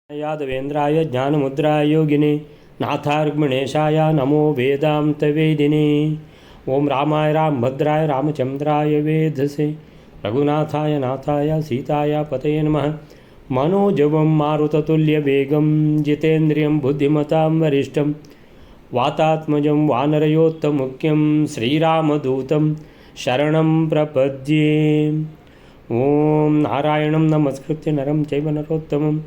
यादवेन्द्राय ज्ञानमुद्राय योगिने नाथार्गणेशाय नमो वेदान्तवेदिने। ओं रामाय रामभद्राय रामचंद्राय वेधसे रघुनाथाय नाथाय सीताय पतये नमः। मनोजवं मारुततुल्यवेगं जितेन्द्रियं बुद्धिमतां वरिष्ठं वातात्मजं वानरयोत्तमुख्यं श्रीरामदूतं शरणं प्रपद्ये। ओं नारायणं नमस्कृत्य नरं चैव नरोत्तमं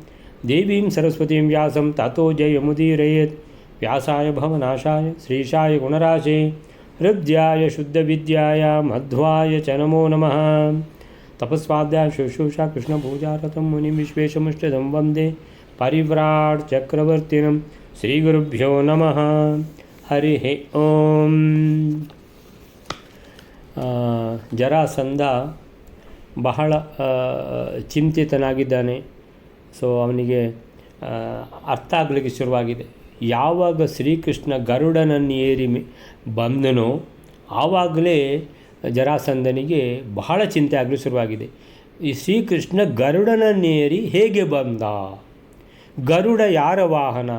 देवीं सरस्वतीं व्यासं ततो जयमुदीरयेत्। व्यासाय भवनाशाय श्रीशाय गुणराशे हृद्याय शुद्धविद्याय मध्वाय च नमो नमः। तपस्वाध्याय शुश्रूषा कृष्णपूजारतं मुनिं विश्वेशमुष्टदं वन्दे परिव्राट् चक्रवर्तिनं श्रीगुरुभ्यो नमः। हरिः ओं। ಜರಾಸಂಧ ಬಹಳ ಚಿಂತಿತನಾಗಿದ್ದಾನೆ. ಸೊ ಅವನಿಗೆ ಅರ್ಥ ಆಗಲಿಕ್ಕೆ ಶುರುವಾಗಿದೆ. ಯಾವಾಗ ಶ್ರೀಕೃಷ್ಣ ಗರುಡನನ್ನು ಏರಿ ಬಂದನೋ ಆವಾಗಲೇ ಜರಾಸಂಧನಿಗೆ ಬಹಳ ಚಿಂತೆ ಆಗಲು ಶುರುವಾಗಿದೆ. ಈ ಶ್ರೀಕೃಷ್ಣ ಗರುಡನನ್ನೇರಿ ಹೇಗೆ ಬಂದ? ಗರುಡ ಯಾರ ವಾಹನ?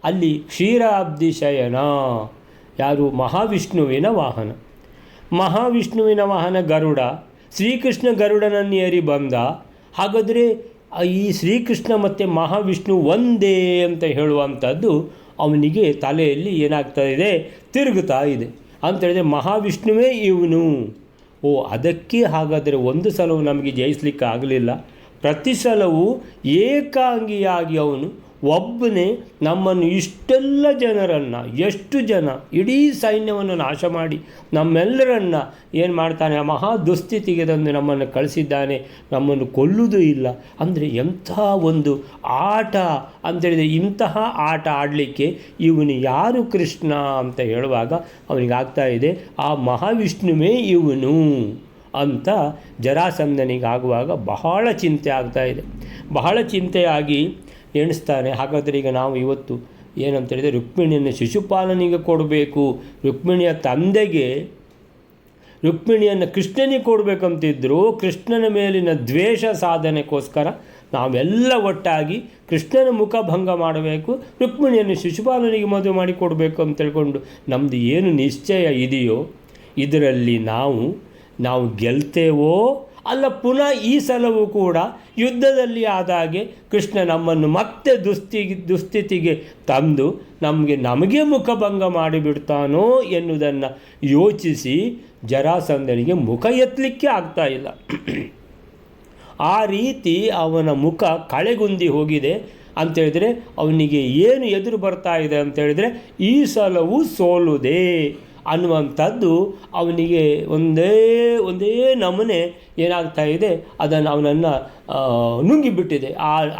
ಅಲ್ಲಿ ಕ್ಷೀರಾಬ್ಧಿ ಶಯನ ಯಾರು? ಮಹಾವಿಷ್ಣುವಿನ ವಾಹನ. ಮಹಾವಿಷ್ಣುವಿನ ವಾಹನ ಗರುಡ. ಶ್ರೀಕೃಷ್ಣ ಗರುಡನನ್ನೇರಿ ಬಂದ. ಹಾಗಾದರೆ ಈ ಶ್ರೀಕೃಷ್ಣ ಮತ್ತು ಮಹಾವಿಷ್ಣು ಒಂದೇ ಅಂತ ಹೇಳುವಂಥದ್ದು ಅವನಿಗೆ ತಲೆಯಲ್ಲಿ ಏನಾಗ್ತಾ ಇದೆ, ತಿರುಗುತ್ತಾ ಇದೆ. ಅಂತೇಳಿದರೆ ಮಹಾವಿಷ್ಣುವೇ ಇವನು. ಅದಕ್ಕೆ ಹಾಗಾದರೆ ಒಂದು ಸಲವೂ ನಮಗೆ ಜಯಿಸಲಿಕ್ಕೆ ಆಗಲಿಲ್ಲ. ಪ್ರತಿ ಸಲವೂ ಏಕಾಂಗಿಯಾಗಿ ಅವನು ಒಬ್ಬನೇ ನಮ್ಮನ್ನು ಇಷ್ಟೆಲ್ಲ ಜನರನ್ನು, ಎಷ್ಟು ಜನ, ಇಡೀ ಸೈನ್ಯವನ್ನು ನಾಶ ಮಾಡಿ ನಮ್ಮೆಲ್ಲರನ್ನು ಏನು ಮಾಡ್ತಾನೆ, ಆ ಮಹಾ ದುಸ್ಥಿತಿಗೆ ತಂದು ನಮ್ಮನ್ನು ಕಳಿಸಿದ್ದಾನೆ. ನಮ್ಮನ್ನು ಕೊಲ್ಲುವುದೂ ಇಲ್ಲ. ಅಂದರೆ ಎಂಥ ಒಂದು ಆಟ ಅಂತೇಳಿದರೆ, ಇಂತಹ ಆಟ ಆಡಲಿಕ್ಕೆ ಇವನು ಯಾರು ಕೃಷ್ಣ ಅಂತ ಹೇಳುವಾಗ ಅವನಿಗಾಗ್ತಾ ಇದೆ ಆ ಮಹಾವಿಷ್ಣುವೇ ಇವನು ಅಂತ ಜರಾಸಂಧನಿಗಾಗುವಾಗ ಬಹಳ ಚಿಂತೆ ಆಗ್ತಾ ಇದೆ. ಬಹಳ ಚಿಂತೆಯಾಗಿ ಎಣಿಸ್ತಾನೆ. ಹಾಗಾದರೆ ಈಗ ನಾವು ಇವತ್ತು ಏನಂತೇಳಿದರೆ ರುಕ್ಮಿಣಿಯನ್ನು ಶಿಶುಪಾಲನಿಗೆ ಕೊಡಬೇಕು, ರುಕ್ಮಿಣಿಯ ತಂದೆಗೆ ರುಕ್ಮಿಣಿಯನ್ನು ಕೃಷ್ಣನಿಗೆ ಕೊಡಬೇಕಂತಿದ್ದರು. ಕೃಷ್ಣನ ಮೇಲಿನ ದ್ವೇಷ ಸಾಧನೆಗೋಸ್ಕರ ನಾವೆಲ್ಲ ಒಟ್ಟಾಗಿ ಕೃಷ್ಣನ ಮುಖಭಂಗ ಮಾಡಬೇಕು, ರುಕ್ಮಿಣಿಯನ್ನು ಶಿಶುಪಾಲನಿಗೆ ಮದುವೆ ಮಾಡಿ ಕೊಡಬೇಕು ಅಂತ ತಿಳ್ಕೊಂಡು ನಮ್ಮದು ಏನು ನಿಶ್ಚಯ ಇದೆಯೋ ಇದರಲ್ಲಿ ನಾವು ಗೆಲ್ತೇವೋ ಅಲ್ಲ ಪುನಃ ಈ ಸಲವೂ ಕೂಡ ಯುದ್ಧದಲ್ಲಿ ಆದಾಗೆ ಕೃಷ್ಣ ನಮ್ಮನ್ನು ಮತ್ತೆ ದುಸ್ಥಿತಿಗೆ ತಂದು ನಮಗೆ ಮುಖಭಂಗ ಮಾಡಿಬಿಡ್ತಾನೋ ಎನ್ನುವುದನ್ನು ಯೋಚಿಸಿ ಜರಾಸಂಧನಿಗೆ ಮುಖ ಎತ್ತಲಿಕ್ಕೆ ಆಗ್ತಾ ಇಲ್ಲ. ಆ ರೀತಿ ಅವನ ಮುಖ ಕಳೆಗುಂದಿ ಹೋಗಿದೆ. ಅಂಥೇಳಿದರೆ ಅವನಿಗೆ ಏನು ಎದುರು ಬರ್ತಾ ಇದೆ ಅಂತೇಳಿದರೆ ಈ ಸಲವೂ ಸೋಲುವುದೇ ಅನ್ನುವಂಥದ್ದು ಅವನಿಗೆ ಒಂದೇ ನಮೂನೆ ಏನಾಗ್ತಾ ಇದೆ, ಅವನನ್ನು ನುಂಗಿಬಿಟ್ಟಿದೆ.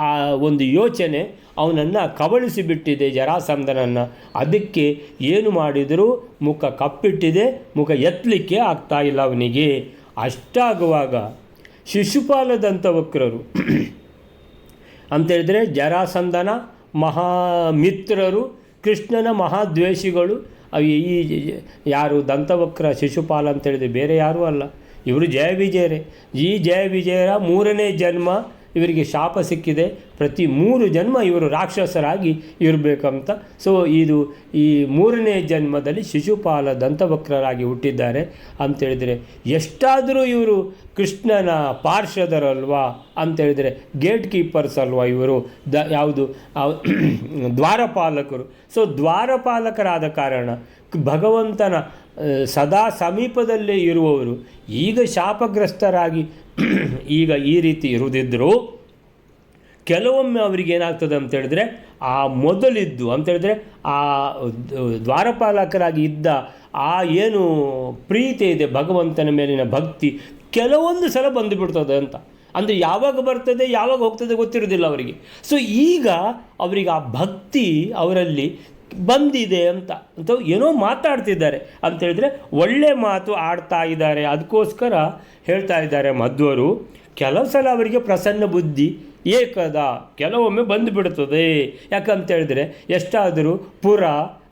ಆ ಒಂದು ಯೋಚನೆ ಅವನನ್ನು ಕಬಳಿಸಿಬಿಟ್ಟಿದೆ ಜರಾಸಂಧನನ್ನು. ಅದಕ್ಕೆ ಏನು ಮಾಡಿದರೂ ಮುಖ ಕಪ್ಪಿಟ್ಟಿದೆ, ಮುಖ ಎತ್ತಲಿಕ್ಕೆ ಆಗ್ತಾ ಇಲ್ಲ ಅವನಿಗೆ. ಅಷ್ಟಾಗುವಾಗ ಶಿಶುಪಾಲದಂತವಕ್ರರು ಅಂತೇಳಿದರೆ ಜರಾಸಂಧನ ಮಹಾಮಿತ್ರರು, ಕೃಷ್ಣನ ಮಹಾದ್ವೇಷಿಗಳು. ಈ ಯಾರು ದಂತವಕ್ರ ಶಿಶುಪಾಲ ಅಂತೇಳಿದರೆ ಬೇರೆ ಯಾರೂ ಅಲ್ಲ, ಇವರು ಜಯ ವಿಜಯರೇ. ಈ ಜಯ ವಿಜಯರ 3ನೇ ಜನ್ಮ ಇವರಿಗೆ ಶಾಪ ಸಿಕ್ಕಿದೆ. ಪ್ರತಿ 3 ಜನ್ಮ ಇವರು ರಾಕ್ಷಸರಾಗಿ ಇರಬೇಕಂತ. ಸೊ ಈ 3ನೇ ಜನ್ಮದಲ್ಲಿ ಶಿಶುಪಾಲ ದಂತವಕ್ರರಾಗಿ ಹುಟ್ಟಿದ್ದಾರೆ ಅಂತೇಳಿದರೆ ಎಷ್ಟಾದರೂ ಇವರು ಕೃಷ್ಣನ ಪಾರ್ಷದರಲ್ವಾ ಅಂತೇಳಿದರೆ, ಗೇಟ್ ಕೀಪರ್ಸ್ ಅಲ್ವಾ ಇವರು, ಯಾವುದು ದ್ವಾರಪಾಲಕರು. ಸೊ ದ್ವಾರಪಾಲಕರಾದ ಕಾರಣ ಭಗವಂತನ ಸದಾ ಸಮೀಪದಲ್ಲೇ ಇರುವವರು ಈಗ ಶಾಪಗ್ರಸ್ತರಾಗಿ ಈಗ ಈ ರೀತಿ ಇರುವುದಿದ್ದರೂ ಕೆಲವೊಮ್ಮೆ ಅವರಿಗೆ ಏನಾಗ್ತದೆ ಅಂತೇಳಿದರೆ ಆ ಮೊದಲಿದ್ದು ಅಂತೇಳಿದರೆ ಆ ದ್ವಾರಪಾಲಕರಾಗಿ ಇದ್ದ ಆ ಏನು ಪ್ರೀತಿ ಇದೆ, ಭಗವಂತನ ಮೇಲಿನ ಭಕ್ತಿ ಕೆಲವೊಂದು ಸಲ ಬಂದುಬಿಡ್ತದೆ ಅಂತ. ಅಂದರೆ ಯಾವಾಗ ಬರ್ತದೆ ಯಾವಾಗ ಹೋಗ್ತದೆ ಗೊತ್ತಿರೋದಿಲ್ಲ ಅವರಿಗೆ. ಸೊ ಈಗ ಅವರಿಗೆ ಆ ಭಕ್ತಿ ಅವರಲ್ಲಿ ಬಂದಿದೆ ಅಂತ ಏನೋ ಮಾತಾಡ್ತಿದ್ದಾರೆ ಅಂತೇಳಿದರೆ ಒಳ್ಳೆ ಮಾತು ಆಡ್ತಾ ಇದ್ದಾರೆ. ಅದಕ್ಕೋಸ್ಕರ ಹೇಳ್ತಾ ಇದ್ದಾರೆ ಮಧ್ವರು, ಕೆಲವು ಸಲ ಅವರಿಗೆ ಪ್ರಸನ್ನ ಬುದ್ಧಿ ಕೆಲವೊಮ್ಮೆ ಬಂದುಬಿಡ್ತದೆ. ಯಾಕಂತೇಳಿದರೆ ಎಷ್ಟಾದರೂ ಪುರ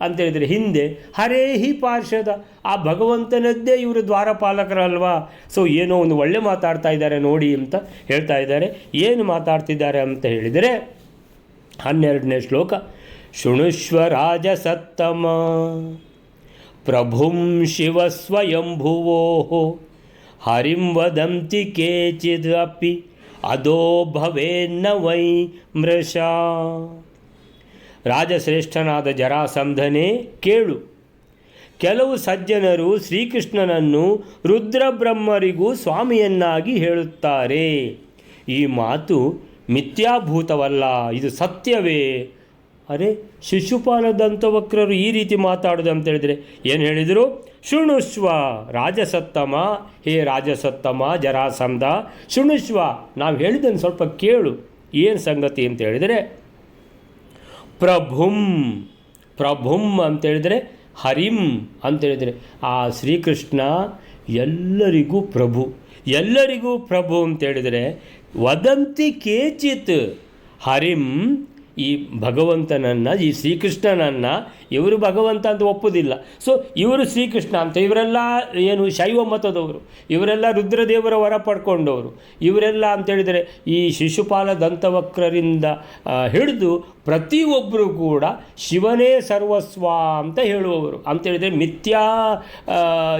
ಅಂತೇಳಿದರೆ ಹಿಂದೆ ಹರೇಹಿ ಪಾರ್ಷದ, ಆ ಭಗವಂತನದ್ದೇ ಇವರು ದ್ವಾರಪಾಲಕರಲ್ವಾ. ಸೊ ಏನೋ ಒಂದು ಒಳ್ಳೆ ಮಾತಾಡ್ತಾ ಇದ್ದಾರೆ ನೋಡಿ ಅಂತ ಹೇಳ್ತಾ ಇದ್ದಾರೆ. ಏನು ಮಾತಾಡ್ತಿದ್ದಾರೆ ಅಂತ ಹೇಳಿದರೆ, 12ನೇ ಶ್ಲೋಕ. ಶೃಣುಷ್ವ ರಾಜಸತ್ತಮ ಪ್ರಭುಂ ಶಿವ ಸ್ವಯಂಭುವೋ ಹರಿಂ ವದಂತಿ ಕೇಚಿದ್ ಅಪಿ ಅದೋ ಭವೇನ್ನ ವೈ ಮೃಷಾ. ರಾಜಶ್ರೇಷ್ಠನಾದ ಜರಾಸಂಧನೇ ಕೇಳು, ಕೆಲವು ಸಜ್ಜನರು ಶ್ರೀಕೃಷ್ಣನನ್ನು ರುದ್ರಬ್ರಹ್ಮರಿಗೂ ಸ್ವಾಮಿಯನ್ನಾಗಿ ಹೇಳುತ್ತಾರೆ. ಈ ಮಾತು ಮಿಥ್ಯಾಭೂತವಲ್ಲ, ಇದು ಸತ್ಯವೇ. ಅರೆ, ಶಿಶುಪಾಲದಂತವಕ್ರರು ಈ ರೀತಿ ಮಾತಾಡೋದು ಅಂತ ಹೇಳಿದರೆ ಏನು ಹೇಳಿದರು? ಶೃಣುಷ್ವ ರಾಜಸತ್ತಮ, ಹೇ ರಾಜಸತ್ತಮ ಜರಾಸಂಧ, ಶೃಣುಷ್ವ, ನಾವು ಹೇಳಿದ್ದನ್ನು ಸ್ವಲ್ಪ ಕೇಳು. ಏನು ಸಂಗತಿ ಅಂತ ಹೇಳಿದರೆ, ಪ್ರಭುಂ, ಪ್ರಭುಂ ಅಂತೇಳಿದರೆ ಹರಿಂ ಅಂತೇಳಿದರೆ ಆ ಶ್ರೀಕೃಷ್ಣ ಎಲ್ಲರಿಗೂ ಪ್ರಭು, ಎಲ್ಲರಿಗೂ ಪ್ರಭು ಅಂತೇಳಿದರೆ ವದಂತಿ ಕೇಚಿತ್ ಹರಿಂ, ಈ ಭಗವಂತನನ್ನು, ಈ ಶ್ರೀಕೃಷ್ಣನನ್ನು ಇವರು ಭಗವಂತ ಅಂತ ಒಪ್ಪುವುದಿಲ್ಲ. ಸೊ ಇವರು ಶ್ರೀಕೃಷ್ಣ ಅಂತ, ಇವರೆಲ್ಲ ಏನು ಶೈವ ಮತದವರು, ಇವರೆಲ್ಲ ರುದ್ರದೇವರ ವರ ಪಡ್ಕೊಂಡವರು, ಇವರೆಲ್ಲ ಅಂತೇಳಿದರೆ ಈ ಶಿಶುಪಾಲ ದಂತವಕ್ರರಿಂದ ಹಿಡಿದು ಪ್ರತಿಯೊಬ್ಬರು ಕೂಡ ಶಿವನೇ ಸರ್ವಸ್ವ ಅಂತ ಹೇಳುವವರು ಅಂತೇಳಿದರೆ ಮಿಥ್ಯಾ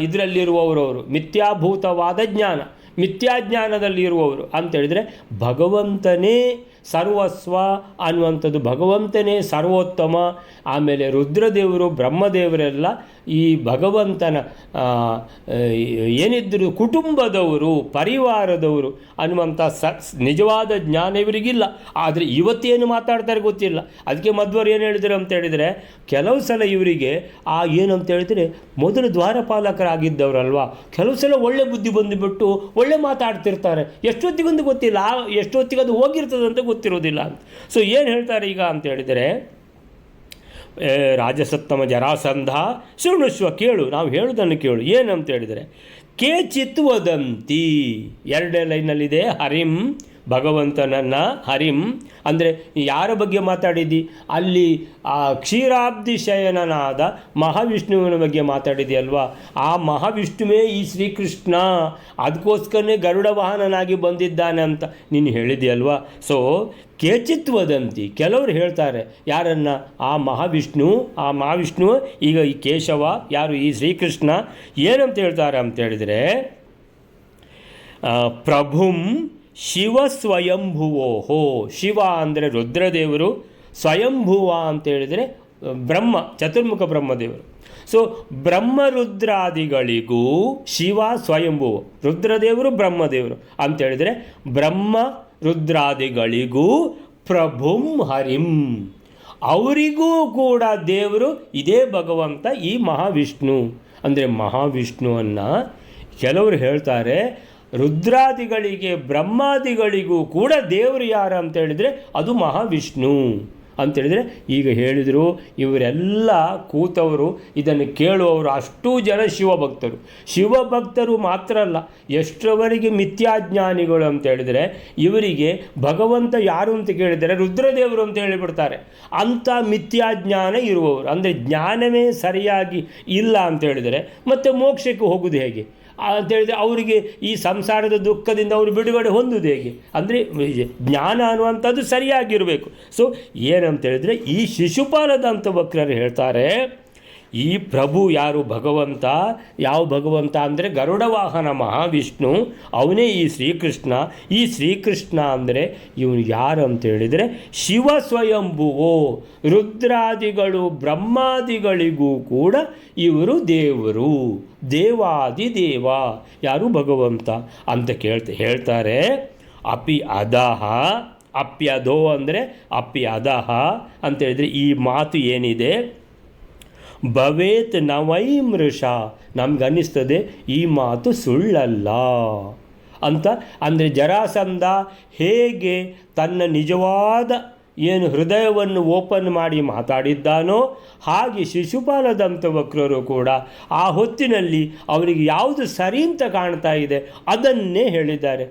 ಇದರಲ್ಲಿರುವವರವರು, ಮಿಥ್ಯಾಭೂತವಾದ ಜ್ಞಾನ, ಮಿಥ್ಯಾಜ್ಞಾನದಲ್ಲಿರುವವರು ಅಂತೇಳಿದರೆ ಭಗವಂತನೇ ಸರ್ವಸ್ವ ಅನ್ನುವಂಥದ್ದು, ಭಗವಂತನೇ ಸರ್ವೋತ್ತಮ. ಆಮೇಲೆ ರುದ್ರದೇವರು ಬ್ರಹ್ಮದೇವರೆಲ್ಲ ಈ ಭಗವಂತನ ಏನಿದ್ದರು ಕುಟುಂಬದವರು, ಪರಿವಾರದವರು ಅನ್ನುವಂಥ ನಿಜವಾದ ಜ್ಞಾನ ಇವರಿಗಿಲ್ಲ. ಆದರೆ ಇವತ್ತೇನು ಮಾತಾಡ್ತಾರೆ ಗೊತ್ತಿಲ್ಲ. ಅದಕ್ಕೆ ಮಧ್ವರು ಏನು ಹೇಳಿದರು ಅಂತ ಹೇಳಿದರೆ, ಕೆಲವು ಸಲ ಇವರಿಗೆ ಏನು ಅಂತ ಹೇಳಿದರೆ ಮೊದಲು ದ್ವಾರಪಾಲಕರಾಗಿದ್ದವರಲ್ವ, ಕೆಲವು ಸಲ ಒಳ್ಳೆ ಬುದ್ಧಿ ಬಂದುಬಿಟ್ಟು ಒಳ್ಳೆ ಮಾತಾಡ್ತಿರ್ತಾರೆ. ಎಷ್ಟೊತ್ತಿಗೊಂದು ಗೊತ್ತಿಲ್ಲ, ಎಷ್ಟೊತ್ತಿಗೆ ಅದು ಹೋಗಿರ್ತದಂತ ಗೊತ್ತಿರೋದಿಲ್ಲ ಅಂತ. ಸೊ ಏನು ಹೇಳ್ತಾರೆ ಈಗ ಅಂತ ಹೇಳಿದರೆ, ರಾಜಸತ್ತಮ ಜರಾಸಂಧ ಶೃಣುಷ್ವ, ಕೇಳು, ನಾವು ಹೇಳುವುದನ್ನು ಕೇಳು. ಏನಂತ ಹೇಳಿದರೆ, ಕೇಚಿತ್ ವದಂತಿ, 2ನೇ ಲೈನಲ್ಲಿದೆ, ಹರಿಂ, ಭಗವಂತನನ್ನು, ಹರಿಂ ಅಂದರೆ ಯಾರ ಬಗ್ಗೆ ಮಾತಾಡಿದ್ದಿ? ಅಲ್ಲಿ ಆ ಕ್ಷೀರಾಬ್ಧಿ ಶಯನನಾದ ಮಹಾವಿಷ್ಣುವಿನ ಬಗ್ಗೆ ಮಾತಾಡಿದೆಯಲ್ವಾ, ಆ ಮಹಾವಿಷ್ಣುವೇ ಈ ಶ್ರೀಕೃಷ್ಣ, ಅದಕ್ಕೋಸ್ಕರನೇ ಗರುಡ ವಾಹನನಾಗಿ ಬಂದಿದ್ದಾನೆ ಅಂತ ನೀನು ಹೇಳಿದೆಯಲ್ವಾ. ಸೊ ಕೇಚಿತ್ ವದಂತಿ, ಕೆಲವರು ಹೇಳ್ತಾರೆ ಯಾರನ್ನು? ಆ ಮಹಾವಿಷ್ಣು ಈಗ ಈ ಕೇಶವ, ಯಾರು? ಈ ಶ್ರೀಕೃಷ್ಣ. ಏನಂತ ಹೇಳ್ತಾರೆ ಅಂತ ಹೇಳಿದರೆ, ಪ್ರಭುಂ ಶಿವ ಸ್ವಯಂಭುವೋಹೋ, ಶಿವ ಅಂದರೆ ರುದ್ರದೇವರು, ಸ್ವಯಂಭುವ ಅಂತೇಳಿದರೆ ಬ್ರಹ್ಮ, ಚತುರ್ಮುಖ ಬ್ರಹ್ಮದೇವರು. ಸೊ ಬ್ರಹ್ಮರುದ್ರಾದಿಗಳಿಗೂ ಶಿವ ಸ್ವಯಂಭುವ, ರುದ್ರದೇವರು ಬ್ರಹ್ಮದೇವರು ಅಂತೇಳಿದರೆ ಬ್ರಹ್ಮ ರುದ್ರಾದಿಗಳಿಗೂ ಪ್ರಭುಂ ಹರಿಂ, ಅವರಿಗೂ ಕೂಡ ದೇವರು ಇದೇ ಭಗವಂತ, ಈ ಮಹಾವಿಷ್ಣು. ಅಂದರೆ ಮಹಾವಿಷ್ಣುವನ್ನು ಕೆಲವರು ಹೇಳ್ತಾರೆ ರುದ್ರಾದಿಗಳಿಗೆ ಬ್ರಹ್ಮಾದಿಗಳಿಗೂ ಕೂಡ ದೇವರು ಯಾರು ಅಂತ ಹೇಳಿದರೆ ಅದು ಮಹಾವಿಷ್ಣು ಅಂತೇಳಿದರೆ. ಈಗ ಹೇಳಿದರು ಇವರೆಲ್ಲ ಕೂತವರು, ಇದನ್ನು ಕೇಳುವವರು ಅಷ್ಟೂ ಜನ ಶಿವಭಕ್ತರು. ಶಿವಭಕ್ತರು ಮಾತ್ರ ಅಲ್ಲ, ಎಷ್ಟರವರೆಗೆ ಮಿಥ್ಯಾಜ್ಞಾನಿಗಳು ಅಂತ ಹೇಳಿದರೆ ಇವರಿಗೆ ಭಗವಂತ ಯಾರು ಅಂತ ಕೇಳಿದರೆ ರುದ್ರದೇವರು ಅಂತ ಹೇಳಿಬಿಡ್ತಾರೆ. ಅಂಥ ಮಿಥ್ಯಾಜ್ಞಾನ ಇರುವವರು, ಅಂದರೆ ಜ್ಞಾನವೇ ಸರಿಯಾಗಿ ಇಲ್ಲ ಅಂತ ಹೇಳಿದರೆ ಮತ್ತೆ ಮೋಕ್ಷಕ್ಕೆ ಹೋಗೋದು ಹೇಗೆ ಅಂತೇಳಿದರೆ, ಅವರಿಗೆ ಈ ಸಂಸಾರದ ದುಃಖದಿಂದ ಅವರು ಬಿಡುಗಡೆ ಹೊಂದುವುದು ಹೇಗೆ? ಅಂದರೆ ಜ್ಞಾನ ಅನ್ನುವಂಥದ್ದು ಸರಿಯಾಗಿರಬೇಕು. ಸೊ ಏನಂತೇಳಿದರೆ ಈ ಶಿಶುಪಾಲದಂತವಕ್ರರು ಹೇಳ್ತಾರೆ, ಈ ಪ್ರಭು ಯಾರು? ಭಗವಂತ. ಯಾವ ಭಗವಂತ ಅಂದರೆ ಗರುಡ ವಾಹನ ಮಹಾವಿಷ್ಣು, ಅವನೇ ಈ ಶ್ರೀಕೃಷ್ಣ. ಈ ಶ್ರೀಕೃಷ್ಣ ಅಂದರೆ ಇವನು ಯಾರು ಅಂತೇಳಿದರೆ ಶಿವ ಸ್ವಯಂಭುವೋ, ರುದ್ರಾದಿಗಳು ಬ್ರಹ್ಮಾದಿಗಳಿಗೂ ಕೂಡ ಇವರು ದೇವರು, ದೇವಾದಿದೇವ. ಯಾರು? ಭಗವಂತ ಅಂತ ಹೇಳ್ತಾರೆ. ಅಪಿ ಅಧಃ, ಅಪ್ಯಧೋ ಅಂದರೆ ಅಪಿ ಅಧಃ ಅಂತೇಳಿದರೆ ಈ ಮಾತು ಏನಿದೆ, ಭವೇತ್ ನವೈ ಮೃಷ, ನಮಗನ್ನಿಸ್ತದೆ ಈ ಮಾತು ಸುಳ್ಳಲ್ಲ ಅಂತ. ಅಂದರೆ ಜರಾಸಂಧ ಹೇಗೆ ತನ್ನ ನಿಜವಾದ ಏನು ಹೃದಯವನ್ನು ಓಪನ್ ಮಾಡಿ ಮಾತಾಡಿದ್ದಾನೋ ಹಾಗೆ ಶಿಶುಪಾಲದಂತವಕ್ರರು ಕೂಡ ಆ ಹೊತ್ತಿನಲ್ಲಿ ಅವರಿಗೆ ಯಾವುದು ಸರಿ ಅಂತ ಕಾಣ್ತಾ ಇದೆ ಅದನ್ನೇ ಹೇಳ್ತಾರೆ.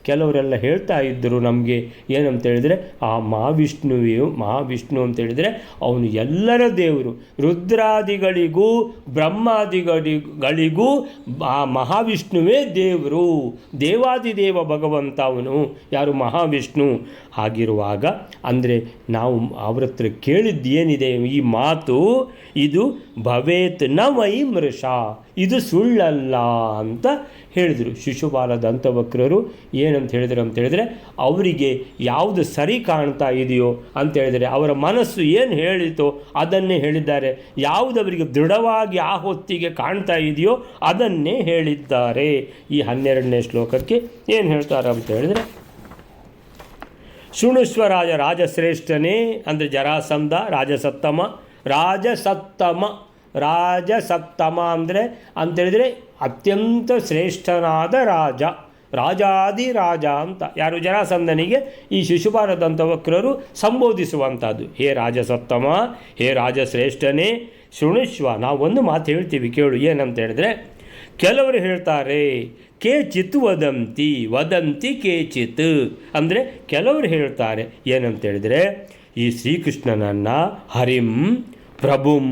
ಕೆಲವರೆಲ್ಲ ಹೇಳ್ತಾ ಇದ್ದರು ನಮಗೆ ಏನಂತ ಹೇಳಿದರೆ, ಆ ಮಹಾವಿಷ್ಣು ಅಂತೇಳಿದರೆ ಅವನು ಎಲ್ಲರ ದೇವರು, ರುದ್ರಾದಿಗಳಿಗೂ ಬ್ರಹ್ಮಾದಿಗಳಿಗೂ ಆ ಮಹಾವಿಷ್ಣುವೇ ದೇವರು, ದೇವಾದಿದೇವ ಭಗವಂತ ಅವನು, ಯಾರು ಮಹಾವಿಷ್ಣು. ಹಾಗಿರುವಾಗ ಅಂದರೆ ನಾವು ಅವ್ರ ಹತ್ರ ಕೇಳಿದ್ದೇನಿದೆ ಈ ಮಾತು, ಇದು ಭವೇತ್ ನ ವೈ ಮೃಷ, ಇದು ಸುಳ್ಳಲ್ಲ ಅಂತ ಹೇಳಿದರು. ಶಿಶುಪಾಲ ದಂತವಕ್ರರು ಏನಂತ ಹೇಳಿದರು ಅಂತ ಹೇಳಿದರೆ, ಅವರಿಗೆ ಯಾವುದು ಸರಿ ಕಾಣ್ತಾ ಇದೆಯೋ ಅಂತ ಹೇಳಿದರೆ, ಅವರ ಮನಸ್ಸು ಏನು ಹೇಳಿತೋ ಅದನ್ನೇ ಹೇಳಿದ್ದಾರೆ, ಯಾವುದು ಅವರಿಗೆ ದೃಢವಾಗಿ ಆ ಹೊತ್ತಿಗೆ ಕಾಣ್ತಾ ಇದೆಯೋ ಅದನ್ನೇ ಹೇಳಿದ್ದಾರೆ. ಈ 12ನೇ ಶ್ಲೋಕಕ್ಕೆ ಏನು ಹೇಳ್ತಾರೆ ಅಂತ ಹೇಳಿದರೆ, ಶೃಣುಶ್ವರಾಜ ರಾಜಶ್ರೇಷ್ಠನೇ ಅಂದರೆ ಜರಾಸಂಧ, ರಾಜಸತ್ತಮ ಅಂದರೆ ಅಂತೇಳಿದರೆ ಅತ್ಯಂತ ಶ್ರೇಷ್ಠನಾದ ರಾಜಾದಿರಾಜ ಅಂತ ಯಾರು ಜರಾಸಂಧನಿಗೆ ಈ ಶಿಶುಪಾಲ ದಂತವಕ್ರರು ಸಂಬೋಧಿಸುವಂಥದ್ದು. ಹೇ ರಾಜಸತ್ತಮ, ಹೇ ರಾಜಶ್ರೇಷ್ಠನೇ, ಶೃಣುಶ್ವ, ನಾವು ಒಂದು ಮಾತು ಹೇಳ್ತೀವಿ ಕೇಳು. ಏನಂತ ಹೇಳಿದ್ರೆ, ಕೆಲವರು ಹೇಳ್ತಾರೆ ಕೇಚಿತ್ ವದಂತಿ ಕೇಚಿತ್ ಅಂದರೆ ಕೆಲವರು ಹೇಳ್ತಾರೆ ಏನಂತ ಹೇಳಿದರೆ, ಈ ಶ್ರೀಕೃಷ್ಣನನ್ನು ಹರಿಂ ಪ್ರಭುಂ,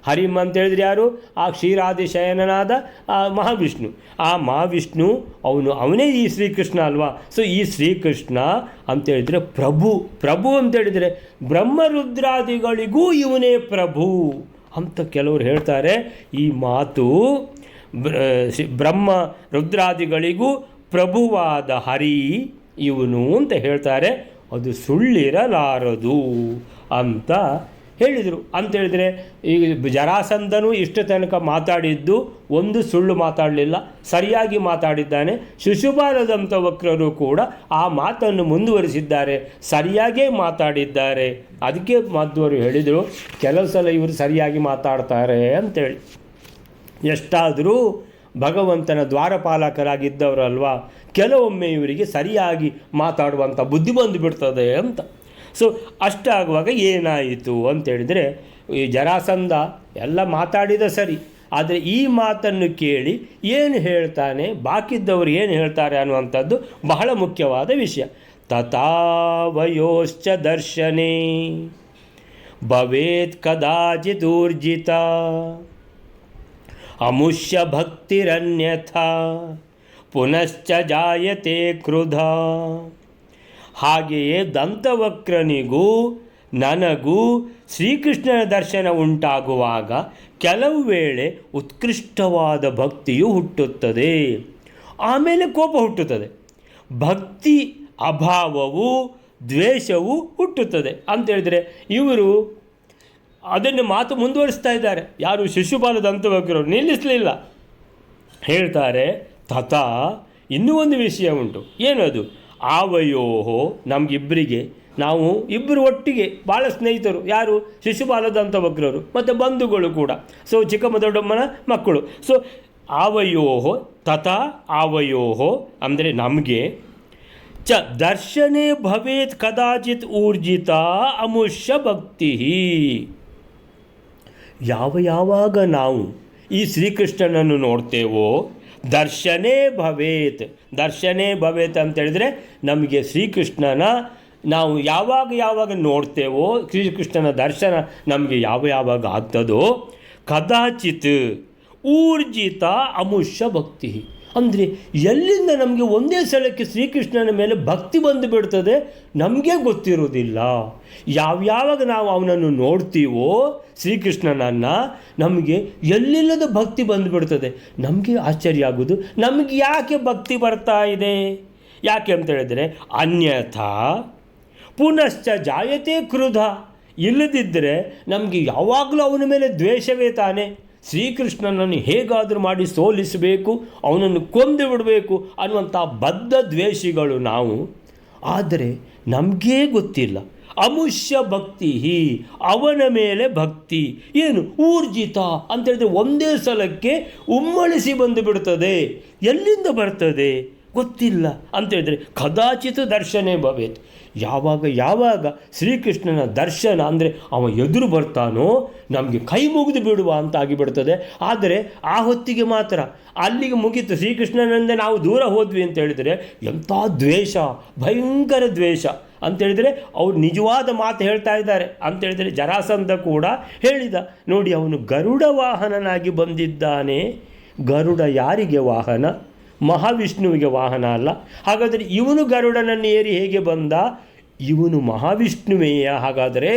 ಹರಿಂ ಅಂತ ಹೇಳಿದ್ರೆ ಯಾರು, ಆ ಕ್ಷೀರಾದಿಶಯನನಾದ ಆ ಮಹಾವಿಷ್ಣು, ಆ ಮಹಾವಿಷ್ಣು ಅವನೇ ಈ ಶ್ರೀಕೃಷ್ಣ ಅಲ್ವಾ. ಸೊ ಈ ಶ್ರೀಕೃಷ್ಣ ಅಂತೇಳಿದರೆ ಪ್ರಭು ಅಂತೇಳಿದರೆ ಬ್ರಹ್ಮರುದ್ರಾದಿಗಳಿಗೂ ಇವನೇ ಪ್ರಭು ಅಂತ ಕೆಲವರು ಹೇಳ್ತಾರೆ. ಈ ಮಾತು ಬ್ರಹ್ಮ ರುದ್ರಾದಿಗಳಿಗೂ ಪ್ರಭುವಾದ ಹರಿ ಇವನು ಅಂತ ಹೇಳ್ತಾರೆ, ಅದು ಸುಳ್ಳಿರಲಾರದು ಅಂತ ಹೇಳಿದರು. ಅಂತೇಳಿದರೆ ಈಗ ಜರಾಸಂಧನು ಇಷ್ಟು ತನಕ ಮಾತಾಡಿದ್ದು ಒಂದು ಸುಳ್ಳು ಮಾತಾಡಲಿಲ್ಲ, ಸರಿಯಾಗಿ ಮಾತಾಡಿದ್ದಾನೆ. ಶಿಶುಪಾಲ ದಂತವಕ್ರರು ಕೂಡ ಆ ಮಾತನ್ನು ಮುಂದುವರಿಸಿದ್ದಾರೆ, ಸರಿಯಾಗೇ ಮಾತಾಡಿದ್ದಾರೆ. ಅದಕ್ಕೆ ಮಧ್ವರು ಹೇಳಿದರು, ಕೆಲವು ಸಲ ಇವರು ಸರಿಯಾಗಿ ಮಾತಾಡ್ತಾರೆ ಅಂತೇಳಿ. ಎಷ್ಟಾದರೂ ಭಗವಂತನ ದ್ವಾರಪಾಲಕರಾಗಿದ್ದವರಲ್ವಾ, ಕೆಲವೊಮ್ಮೆ ಇವರಿಗೆ ಸರಿಯಾಗಿ ಮಾತಾಡುವಂಥ ಬುದ್ಧಿ ಬಂದುಬಿಡ್ತದೆ ಅಂತ. ಸೊ ಅಷ್ಟಾಗುವಾಗ ಏನಾಯಿತು ಅಂತೇಳಿದರೆ, ಈ ಜರಾಸಂಧ ಎಲ್ಲ ಮಾತಾಡಿದ ಸರಿ, ಆದರೆ ಈ ಮಾತನ್ನು ಕೇಳಿ ಏನು ಹೇಳ್ತಾನೆ, ಬಾಕಿದ್ದವರು ಏನು ಹೇಳ್ತಾರೆ ಅನ್ನುವಂಥದ್ದು ಬಹಳ ಮುಖ್ಯವಾದ ವಿಷಯ. ತಥಾವಯೋಶ್ಚ ದರ್ಶನೇ ಭವೇತ್ ಕದಾಚಿದೂರ್ಜಿತ ಅಮುಷ್ಯ ಭಕ್ತಿರನ್ಯಥಾ ಪುನಶ್ಚ ಜಾಯತೆ ಕ್ರುಧ. ಹಾಗೆಯೇ ದಂತವಕ್ರನಿಗೂ ನನಗೂ ಶ್ರೀಕೃಷ್ಣನ ದರ್ಶನ ಉಂಟಾಗುವಾಗ ಕೆಲವು ವೇಳೆ ಉತ್ಕೃಷ್ಟವಾದ ಭಕ್ತಿಯು ಹುಟ್ಟುತ್ತದೆ, ಆಮೇಲೆ ಕೋಪ ಹುಟ್ಟುತ್ತದೆ. ಭಕ್ತಿ ಅಭಾವವು ದ್ವೇಷವು ಹುಟ್ಟುತ್ತದೆ ಅಂತೇಳಿದರೆ ಇವರು ಅದನ್ನು ಮಾತು ಮುಂದುವರಿಸ್ತಾ ಇದ್ದಾರೆ. ಯಾರು ಶಿಶುಪಾಲ ದಂತವಕ್ರರು ನಿಲ್ಲಿಸಲಿಲ್ಲ, ಹೇಳ್ತಾರೆ ತಥಾ ಇನ್ನೂ ಒಂದು ವಿಷಯ ಉಂಟು. ಏನದು? ಆವಯೋಹೋ, ನಮಗಿಬ್ಬರಿಗೆ, ನಾವು ಇಬ್ಬರು ಒಟ್ಟಿಗೆ ಭಾಳ ಸ್ನೇಹಿತರು. ಯಾರು? ಶಿಶುಪಾಲ ದಂತವಕ್ರರು ಮತ್ತು ಬಂಧುಗಳು ಕೂಡ. ಸೊ ಚಿಕ್ಕಮ್ಮ ದೊಡ್ಡಮ್ಮನ ಮಕ್ಕಳು. ಸೊ ಆವಯೋಹೋ ತಥಾ ಆವಯೋಹೋ ಅಂದರೆ ನಮಗೆ ಚ ದರ್ಶನೇ ಭವೇತ್ ಕದಾಚಿತ್ ಊರ್ಜಿತ ಅಮುಷ್ಯ ಭಕ್ತಿ. ಯಾವಾಗ ನಾವು ಈ ಶ್ರೀಕೃಷ್ಣನನ್ನು ನೋಡ್ತೇವೋ ದರ್ಶನೇ ಭವೇತ್ ಅಂತೇಳಿದರೆ ನಮಗೆ ಶ್ರೀಕೃಷ್ಣನ ನಾವು ಯಾವಾಗ ನೋಡ್ತೇವೋ, ಶ್ರೀಕೃಷ್ಣನ ದರ್ಶನ ನಮಗೆ ಯಾವಾಗ ಆಗ್ತದೋ, ಕದಾಚಿತ್ ಊರ್ಜಿತ ಅಮುಷ್ಯ ಭಕ್ತಿ ಅಂದರೆ ಎಲ್ಲಿಂದ ನಮಗೆ ಒಂದೇ ಸಲಕ್ಕೆ ಶ್ರೀಕೃಷ್ಣನ ಮೇಲೆ ಭಕ್ತಿ ಬಂದು ಬಿಡ್ತದೆ ನಮಗೆ ಗೊತ್ತಿರೋದಿಲ್ಲ. ಯಾವಾಗ ನಾವು ಅವನನ್ನು ನೋಡ್ತೀವೋ ಶ್ರೀಕೃಷ್ಣನನ್ನು, ನಮಗೆ ಎಲ್ಲಿಲ್ಲದ ಭಕ್ತಿ ಬಂದುಬಿಡ್ತದೆ. ನಮಗೆ ಆಶ್ಚರ್ಯ ಆಗೋದು, ನಮಗೆ ಯಾಕೆ ಭಕ್ತಿ ಬರ್ತಾ ಇದೆ, ಯಾಕೆ ಅಂತ ಹೇಳಿದರೆ ಅನ್ಯಥಾ ಪುನಶ್ಚ ಜಾಯತೆ ಕ್ರುಧ. ಇಲ್ಲದಿದ್ದರೆ ನಮಗೆ ಯಾವಾಗಲೂ ಅವನ ಮೇಲೆ ದ್ವೇಷವೇ ತಾನೆ. ಶ್ರೀಕೃಷ್ಣನನ್ನು ಹೇಗಾದರೂ ಮಾಡಿ ಸೋಲಿಸಬೇಕು, ಅವನನ್ನು ಕೊಂದು ಬಿಡಬೇಕು ಅನ್ನುವಂಥ ಬದ್ಧ ದ್ವೇಷಿಗಳು ನಾವು. ಆದರೆ ನಮಗೇ ಗೊತ್ತಿಲ್ಲ. ಅಮುಷ್ಯ ಭಕ್ತಿ, ಅವನ ಮೇಲೆ ಭಕ್ತಿ ಏನು ಊರ್ಜಿತ ಅಂತೇಳಿದ್ರೆ ಒಂದೇ ಸಲಕ್ಕೆ ಉಮ್ಮಳಿಸಿ ಬಂದು ಬಿಡ್ತದೆ. ಎಲ್ಲಿಂದ ಬರ್ತದೆ ಗೊತ್ತಿಲ್ಲ ಅಂತೇಳಿದರೆ ಕದಾಚಿತ್ ದರ್ಶನೇ ಭವೇತ್. ಯಾವಾಗ ಶ್ರೀಕೃಷ್ಣನ ದರ್ಶನ ಅಂದರೆ ಅವ ಎದುರು ಬರ್ತಾನೋ ನಮಗೆ ಕೈ ಮುಗಿದು ಬಿಡುವ ಅಂತ ಆಗಿಬಿಡ್ತದೆ. ಆದರೆ ಆ ಹೊತ್ತಿಗೆ ಮಾತ್ರ ಅಲ್ಲಿಗೆ ಮುಗೀತು. ಶ್ರೀಕೃಷ್ಣನಿಂದ ನಾವು ದೂರ ಹೋದ್ವಿ ಅಂತ ಹೇಳಿದರೆ ಎಂಥ ದ್ವೇಷ, ಭಯಂಕರ ದ್ವೇಷ ಅಂತೇಳಿದರೆ ಅವ್ರು ನಿಜವಾದ ಮಾತು ಹೇಳ್ತಾ ಇದ್ದಾರೆ ಅಂತೇಳಿದರೆ ಜರಾಸಂಧ ಕೂಡ ಹೇಳಿದ. ನೋಡಿ, ಅವನು ಗರುಡ ವಾಹನನಾಗಿ ಬಂದಿದ್ದಾನೆ. ಗರುಡ ಯಾರಿಗೆ ವಾಹನ? ಮಹಾವಿಷ್ಣುವಿಗೆ ವಾಹನ ಅಲ್ಲ. ಹಾಗಾದರೆ ಇವನು ಗರುಡನನ್ನು ಏರಿ ಹೇಗೆ ಬಂದ? ಇವನು ಮಹಾವಿಷ್ಣುವೆಯ ಹಾಗಾದರೆ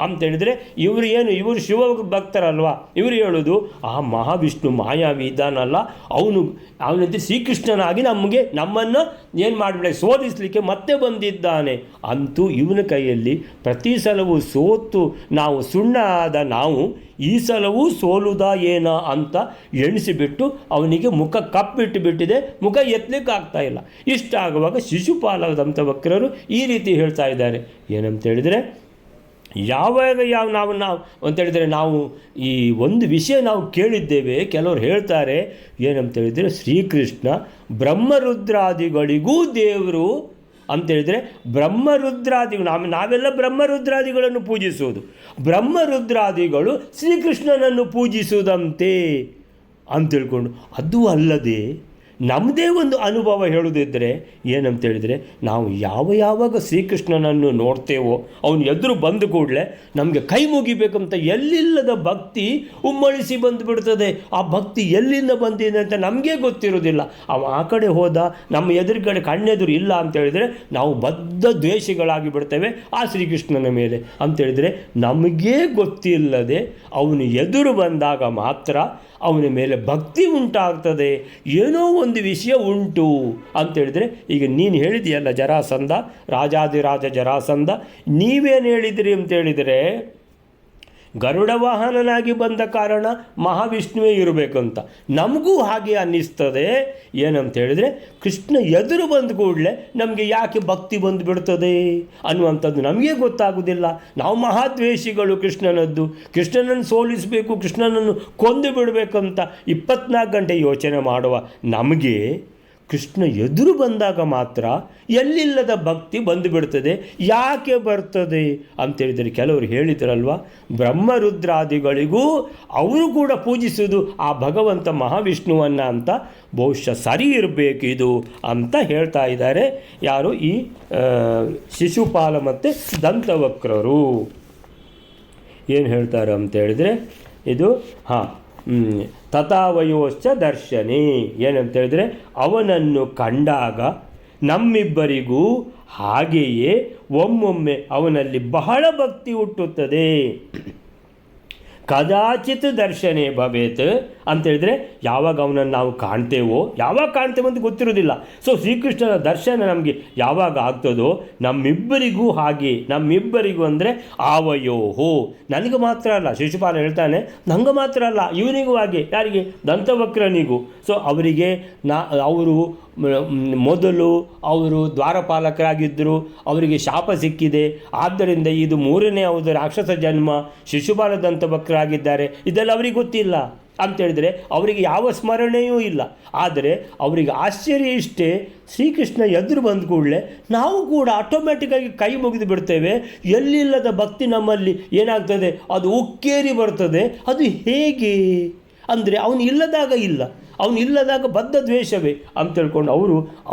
ಅಂತೇಳಿದರೆ ಇವರು ಶಿವ ಭಕ್ತರಲ್ವ, ಇವರು ಹೇಳೋದು ಆ ಮಹಾವಿಷ್ಣು ಮಾಯಾವಿ ಇದ್ದಾನಲ್ಲ, ಅವನಂತೆ ಶ್ರೀಕೃಷ್ಣನಾಗಿ ನಮ್ಮನ್ನು ಏನು ಮಾಡಿಬಿಡ ಸೋಲಿಸಲಿಕ್ಕೆ ಮತ್ತೆ ಬಂದಿದ್ದಾನೆ. ಅಂತೂ ಇವನ ಕೈಯಲ್ಲಿ ಪ್ರತಿ ಸಲವೂ ಸೋತು ನಾವು ಸುಣ್ಣ ಆದ ನಾವು ಈ ಸಲವೂ ಸೋಲುದಾ ಏನ ಅಂತ ಎಣಿಸಿಬಿಟ್ಟು ಅವನಿಗೆ ಮುಖ ಕಪ್ಪಿಟ್ಟುಬಿಟ್ಟಿದೆ, ಮುಖ ಎತ್ತಲಿಕ್ಕೆ ಆಗ್ತಾ ಇಲ್ಲ. ಇಷ್ಟಾಗುವಾಗ ಶಿಶುಪಾಲ ದಂತವಕ್ರರು ಈ ರೀತಿ ಹೇಳ್ತಾ ಇದ್ದಾರೆ. ಏನಂತೇಳಿದರೆ ನಾವು ಅಂತೇಳಿದರೆ ನಾವು ಈ ಒಂದು ವಿಷಯ ನಾವು ಕೇಳಿದ್ದೇವೆ. ಕೆಲವರು ಹೇಳ್ತಾರೆ ಏನಂತೇಳಿದರೆ ಶ್ರೀಕೃಷ್ಣ ಬ್ರಹ್ಮರುದ್ರಾದಿಗಳಿಗೂ ದೇವರು ಅಂತೇಳಿದರೆ ನಾವೆಲ್ಲ ಬ್ರಹ್ಮರುದ್ರಾದಿಗಳನ್ನು ಪೂಜಿಸುವುದು, ಬ್ರಹ್ಮರುದ್ರಾದಿಗಳು ಶ್ರೀಕೃಷ್ಣನನ್ನು ಪೂಜಿಸುವುದಂತೆ ಅಂತ ತಿಳ್ಕೊಂಡು, ಅದು ಅಲ್ಲದೆ ನಮ್ಮದೇ ಒಂದು ಅನುಭವ ಹೇಳುವುದಿದ್ದರೆ ಏನಂತೇಳಿದರೆ ನಾವು ಯಾವಾಗ ಶ್ರೀಕೃಷ್ಣನನ್ನು ನೋಡ್ತೇವೋ ಅವನು ಎದುರು ಬಂದ ಕೂಡಲೇ ನಮಗೆ ಕೈ ಮುಗಿಬೇಕಂತ ಎಲ್ಲಿಲ್ಲದ ಭಕ್ತಿ ಉಮ್ಮಳಿಸಿ ಬಂದುಬಿಡ್ತದೆ. ಆ ಭಕ್ತಿ ಎಲ್ಲಿಂದ ಬಂದಿದೆ ಅಂತ ನಮಗೇ ಗೊತ್ತಿರೋದಿಲ್ಲ. ಅವ ಆ ಕಡೆ ಹೋದ, ನಮ್ಮ ಎದುರುಗಡೆ ಕಣ್ಣೆದುರು ಇಲ್ಲ ಅಂತೇಳಿದರೆ ನಾವು ಬದ್ಧ ದ್ವೇಷಿಗಳಾಗಿ ಬಿಡ್ತೇವೆ ಆ ಶ್ರೀಕೃಷ್ಣನ ಮೇಲೆ ಅಂತೇಳಿದರೆ ನಮಗೇ ಗೊತ್ತಿಲ್ಲದೆ ಅವನು ಎದುರು ಬಂದಾಗ ಮಾತ್ರ ಅವನ ಮೇಲೆ ಭಕ್ತಿ ಉಂಟಾಗ್ತದೆ. ಏನೋ ಒಂದು ವಿಷಯ ಉಂಟು ಅಂತೇಳಿದರೆ, ಈಗ ನೀನು ಹೇಳಿದೆಯಲ್ಲ ಜರಾಸಂಧ, ರಾಜಾದಿರಾಜ ಜರಾಸಂಧ, ನೀವೇನು ಹೇಳಿದಿರಿ ಅಂತೇಳಿದರೆ ಗರುಡ ವಾಹನನಾಗಿ ಬಂದ ಕಾರಣ ಮಹಾವಿಷ್ಣುವೇ ಇರಬೇಕಂತ. ನಮಗೂ ಹಾಗೆ ಅನ್ನಿಸ್ತದೆ. ಏನಂತೇಳಿದರೆ ಕೃಷ್ಣ ಎದುರು ಬಂದ ಕೂಡಲೇ ನಮಗೆ ಯಾಕೆ ಭಕ್ತಿ ಬಂದು ಬಿಡ್ತದೆ ಅನ್ನುವಂಥದ್ದು ನಮಗೆ ಗೊತ್ತಾಗೋದಿಲ್ಲ. ನಾವು ಮಹಾದ್ವೇಷಿಗಳು ಕೃಷ್ಣನನ್ನು ಸೋಲಿಸಬೇಕು, ಕೃಷ್ಣನನ್ನು ಕೊಂದು ಬಿಡಬೇಕಂತ 24 ಗಂಟೆ ಯೋಚನೆ ಮಾಡುವ ನಮಗೆ ಕೃಷ್ಣ ಎದುರು ಬಂದಾಗ ಮಾತ್ರ ಎಲ್ಲಿಲ್ಲದ ಭಕ್ತಿ ಬಂದುಬಿಡ್ತದೆ. ಯಾಕೆ ಬರ್ತದೆ ಅಂತೇಳಿದರೆ ಕೆಲವರು ಹೇಳಿದ್ರಲ್ವ, ಬ್ರಹ್ಮರುದ್ರಾದಿಗಳಿಗೂ ಅವರು ಕೂಡ ಪೂಜಿಸುವುದು ಆ ಭಗವಂತ ಮಹಾವಿಷ್ಣುವನ್ನು ಅಂತ. ಬಹುಶಃ ಸರಿ ಇರಬೇಕಿದು ಅಂತ ಹೇಳ್ತಾ ಇದ್ದಾರೆ ಯಾರು? ಈ ಶಿಶುಪಾಲ ಮತ್ತು ದಂತವಕ್ರರು ಏನು ಹೇಳ್ತಾರೆ ಅಂತೇಳಿದರೆ ಇದು ತಥಾವಯೋಶ್ಚ ದರ್ಶನೆ. ಏನಂತೇಳಿದರೆ ಅವನನ್ನು ಕಂಡಾಗ ನಮ್ಮಿಬ್ಬರಿಗೂ ಹಾಗೆಯೇ ಒಮ್ಮೊಮ್ಮೆ ಅವನಲ್ಲಿ ಬಹಳ ಭಕ್ತಿ ಹುಟ್ಟುತ್ತದೆ. ಕದಾಚಿತ್ ದರ್ಶನೇ ಭವೇತ್ ಅಂತೇಳಿದರೆ ಯಾವಾಗ ಅವನನ್ನು ನಾವು ಕಾಣ್ತೇವೋ, ಯಾವಾಗ ಕಾಣ್ತೇವೆ ಅಂತ ಗೊತ್ತಿರೋದಿಲ್ಲ. ಸೊ ಶ್ರೀಕೃಷ್ಣನ ದರ್ಶನ ನಮಗೆ ಯಾವಾಗ ಆಗ್ತದೋ ನಮ್ಮಿಬ್ಬರಿಗೂ ಹಾಗೆ, ನಮ್ಮಿಬ್ಬರಿಗೂ ಅಂದರೆ ಆವಯೋಹೋ, ನನಗೆ ಮಾತ್ರ ಅಲ್ಲ, ಶಿಶುಪಾಲ ಹೇಳ್ತಾನೆ ನನಗೆ ಮಾತ್ರ ಅಲ್ಲ, ಇವನಿಗೂ ಹಾಗೆ. ಯಾರಿಗೆ? ದಂತವಕ್ರನಿಗೂ. ಸೊ ಅವರಿಗೆ ಅವರು ಮೊದಲು ಅವರು ದ್ವಾರಪಾಲಕರಾಗಿದ್ದರು, ಅವರಿಗೆ ಶಾಪ ಸಿಕ್ಕಿದೆ, ಆದ್ದರಿಂದ ಇದು 3ನೇ ಅವರ ರಾಕ್ಷಸ ಜನ್ಮ, ಶಿಶುಪಾಲ ದಂತವಕ್ರಾಗಿದ್ದಾರೆ, ಇದೆಲ್ಲ ಅವರಿಗೆ ಗೊತ್ತಿಲ್ಲ ಅಂತೇಳಿದರೆ ಅವರಿಗೆ ಯಾವ ಸ್ಮರಣೆಯೂ ಇಲ್ಲ. ಆದರೆ ಅವರಿಗೆ ಆಶ್ಚರ್ಯ ಇಷ್ಟೇ, ಶ್ರೀಕೃಷ್ಣ ಎದುರು ಬಂದ ಕೂಡಲೇ ನಾವು ಕೂಡ ಆಟೋಮ್ಯಾಟಿಕ್ಕಾಗಿ ಕೈ ಮುಗಿದು ಬಿಡ್ತೇವೆ. ಎಲ್ಲಿಲ್ಲದ ಭಕ್ತಿ ನಮ್ಮಲ್ಲಿ ಏನಾಗ್ತದೆ, ಅದು ಉಕ್ಕೇರಿ ಬರ್ತದೆ. ಅದು ಹೇಗೆ ಅಂದರೆ ಅವನು ಇಲ್ಲದಾಗ ಬದ್ಧ ದ್ವೇಷವೇ ಅಂತ ತಿಳ್ಕೊಂಡು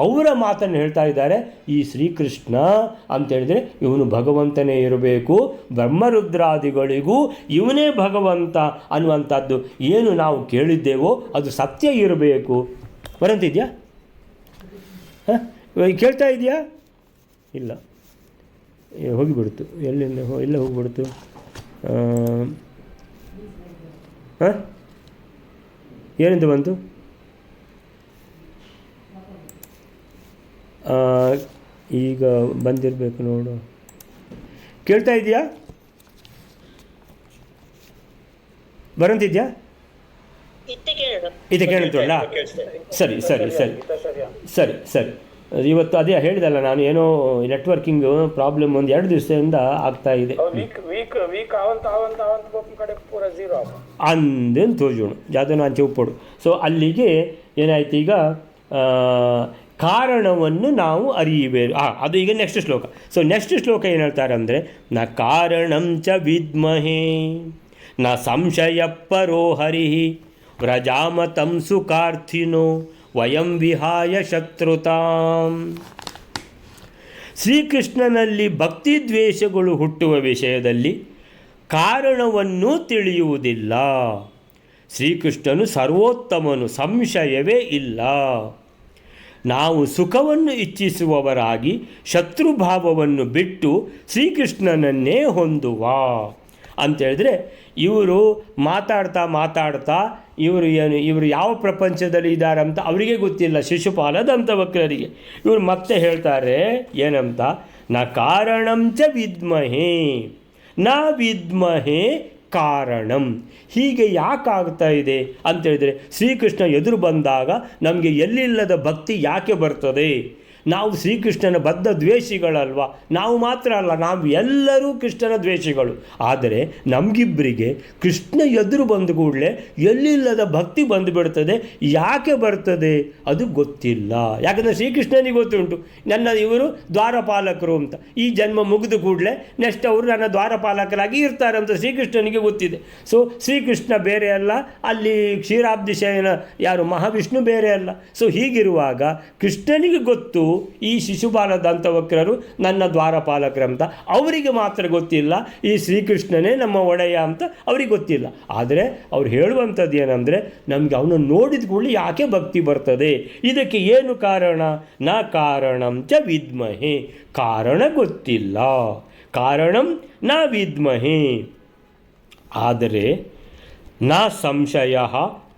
ಅವರ ಮಾತನ್ನು ಹೇಳ್ತಾ ಇದ್ದಾರೆ. ಈ ಶ್ರೀಕೃಷ್ಣ ಅಂತೇಳಿದರೆ ಇವನು ಭಗವಂತನೇ ಇರಬೇಕು, ಬ್ರಹ್ಮರುದ್ರಾದಿಗಳಿಗೂ ಇವನೇ ಭಗವಂತ ಅನ್ನುವಂಥದ್ದು ಏನು ನಾವು ಕೇಳಿದ್ದೇವೋ ಅದು ಸತ್ಯ ಇರಬೇಕು. ಬರಂತಿದ್ಯಾ? ಕೇಳ್ತಾ ಇದೆಯಾ? ಇಲ್ಲ, ಹೋಗಿಬಿಡ್ತು. ಎಲ್ಲ ಹೋಗಿಬಿಡ್ತು. ಏನಂತ ಬಂತು? ಈಗ ಬಂದಿರಬೇಕು ನೋಡು. ಕೇಳ್ತಾ ಇದೆಯಾ? ಬರಂತಿದ್ಯಾ? ಇದೆ ಕೇಳುತ್ತಲ್ಲ. ಸರಿ ಸರಿ ಸರಿ ಸರಿ ಸರಿ ಇವತ್ತು ಅದೇ ಹೇಳಿದಲ್ಲ ನಾನು, ಏನೋ ನೆಟ್ವರ್ಕಿಂಗ್ ಪ್ರಾಬ್ಲಮ್ ಒಂದು 2 ದಿವಸದಿಂದ ಆಗ್ತಾ ಇದೆ. ಅಂದೇನು ತೋಜೋಣ ಜಾದನ ಅಂಚೆ ಉಪ್ಪೋಡು. ಸೊ ಅಲ್ಲಿಗೆ ಏನಾಯ್ತು, ಈಗ ಕಾರಣವನ್ನು ನಾವು ಅರಿಯಬೇಕು. ಅದು ಈಗ ನೆಕ್ಸ್ಟ್ ಶ್ಲೋಕ. ಸೊ ನೆಕ್ಸ್ಟ್ ಶ್ಲೋಕ ಏನು ಹೇಳ್ತಾರೆ ಅಂದರೆ, ನ ಕಾರಣಂ ಚ ವಿದ್ಮಹೇ ನ ಸಂಶಯ ಪರೋ ಹರಿ ವ್ರಜಾಮತಂ ಸುಖಾರ್ಥಿನೋ ವಯಂ ವಿಹಾಯ ಶತ್ರುತಾಂ. ಶ್ರೀಕೃಷ್ಣನಲ್ಲಿ ಭಕ್ತಿ ದ್ವೇಷಗಳು ಹುಟ್ಟುವ ವಿಷಯದಲ್ಲಿ ಕಾರಣವನ್ನು ತಿಳಿಯುವುದಿಲ್ಲ. ಶ್ರೀಕೃಷ್ಣನು ಸರ್ವೋತ್ತಮನು, ಸಂಶಯವೇ ಇಲ್ಲ. ನಾವು ಸುಖವನ್ನು ಇಚ್ಛಿಸುವವರಾಗಿ ಶತ್ರುಭಾವವನ್ನು ಬಿಟ್ಟು ಶ್ರೀಕೃಷ್ಣನನ್ನೇ ಹೊಂದುವ ಅಂತೇಳಿದ್ರೆ, ಇವರು ಮಾತಾಡ್ತಾ ಇವರು ಯಾವ ಪ್ರಪಂಚದಲ್ಲಿ ಇದ್ದಾರೆ ಅಂತ ಅವರಿಗೆ ಗೊತ್ತಿಲ್ಲ, ಶಿಶುಪಾಲ ದಂತವಕ್ರರಿಗೆ. ಇವರು ಮತ್ತೆ ಹೇಳ್ತಾರೆ ಏನಂತ, ನ ಕಾರಣಂ ಚ ವಿದ್ಮಹೇ ನ ವಿದ್ಮಹೇ ಕಾರಣಂ. ಹೀಗೆ ಯಾಕಾಗ್ತಾ ಇದೆ ಅಂತೇಳಿದರೆ, ಶ್ರೀಕೃಷ್ಣ ಎದುರು ಬಂದಾಗ ನಮಗೆ ಎಲ್ಲಿಲ್ಲದ ಭಕ್ತಿ ಯಾಕೆ ಬರ್ತದೆ? ನಾವು ಶ್ರೀಕೃಷ್ಣನ ಬದ್ಧ ದ್ವೇಷಿಗಳಲ್ವ? ನಾವು ಮಾತ್ರ ಅಲ್ಲ, ನಾವು ಎಲ್ಲರೂ ಕೃಷ್ಣನ ದ್ವೇಷಿಗಳು. ಆದರೆ ನಮಗಿಬ್ಬರಿಗೆ ಕೃಷ್ಣ ಎದುರು ಬಂದ ಕೂಡಲೇ ಎಲ್ಲಿಲ್ಲದ ಭಕ್ತಿ ಬಂದುಬಿಡ್ತದೆ. ಯಾಕೆ ಬರ್ತದೆ ಅದು ಗೊತ್ತಿಲ್ಲ. ಯಾಕಂದರೆ ಶ್ರೀಕೃಷ್ಣನಿಗೆ ಗೊತ್ತುಂಟು, ಇವರು ದ್ವಾರಪಾಲಕರು ಅಂತ. ಈ ಜನ್ಮ ಮುಗಿದ ಕೂಡಲೇ ನೆಕ್ಸ್ಟ್ ಅವರು ನನ್ನ ದ್ವಾರಪಾಲಕರಾಗಿ ಇರ್ತಾರೆ ಅಂತ ಶ್ರೀಕೃಷ್ಣನಿಗೆ ಗೊತ್ತಿದೆ. ಸೊ ಶ್ರೀಕೃಷ್ಣ ಬೇರೆ ಅಲ್ಲ, ಅಲ್ಲಿ ಕ್ಷೀರಾಬ್ಧಿ ಶಯನ ಯಾರು ಮಹಾವಿಷ್ಣು ಬೇರೆ ಅಲ್ಲ. ಸೊ ಹೀಗಿರುವಾಗ ಕೃಷ್ಣನಿಗೆ ಗೊತ್ತು ಈ ಶಿಶುಪಾಲ ದಂತವಕ್ರರು ನನ್ನ ದ್ವಾರಪಾಲಕರಂತ. ಅವರಿಗೆ ಮಾತ್ರ ಗೊತ್ತಿಲ್ಲ ಈ ಶ್ರೀಕೃಷ್ಣನೇ ನಮ್ಮ ಒಡೆಯ ಅಂತ ಅವರಿಗೆ ಗೊತ್ತಿಲ್ಲ. ಆದರೆ ಅವ್ರು ಹೇಳುವಂಥದ್ದು ಏನಂದರೆ, ನಮಗೆ ಅವನು ನೋಡಿದ ಕೂಡಲೇ ಯಾಕೆ ಭಕ್ತಿ ಬರ್ತದೆ? ಇದಕ್ಕೆ ಏನು ಕಾರಣ? ನ ಕಾರಣಂ ಚ ವಿದ್ಮಹೇ, ಕಾರಣ ಗೊತ್ತಿಲ್ಲ. ಕಾರಣಂ ನ ವಿದ್ಮಹೇ. ಆದರೆ ನ ಸಂಶಯ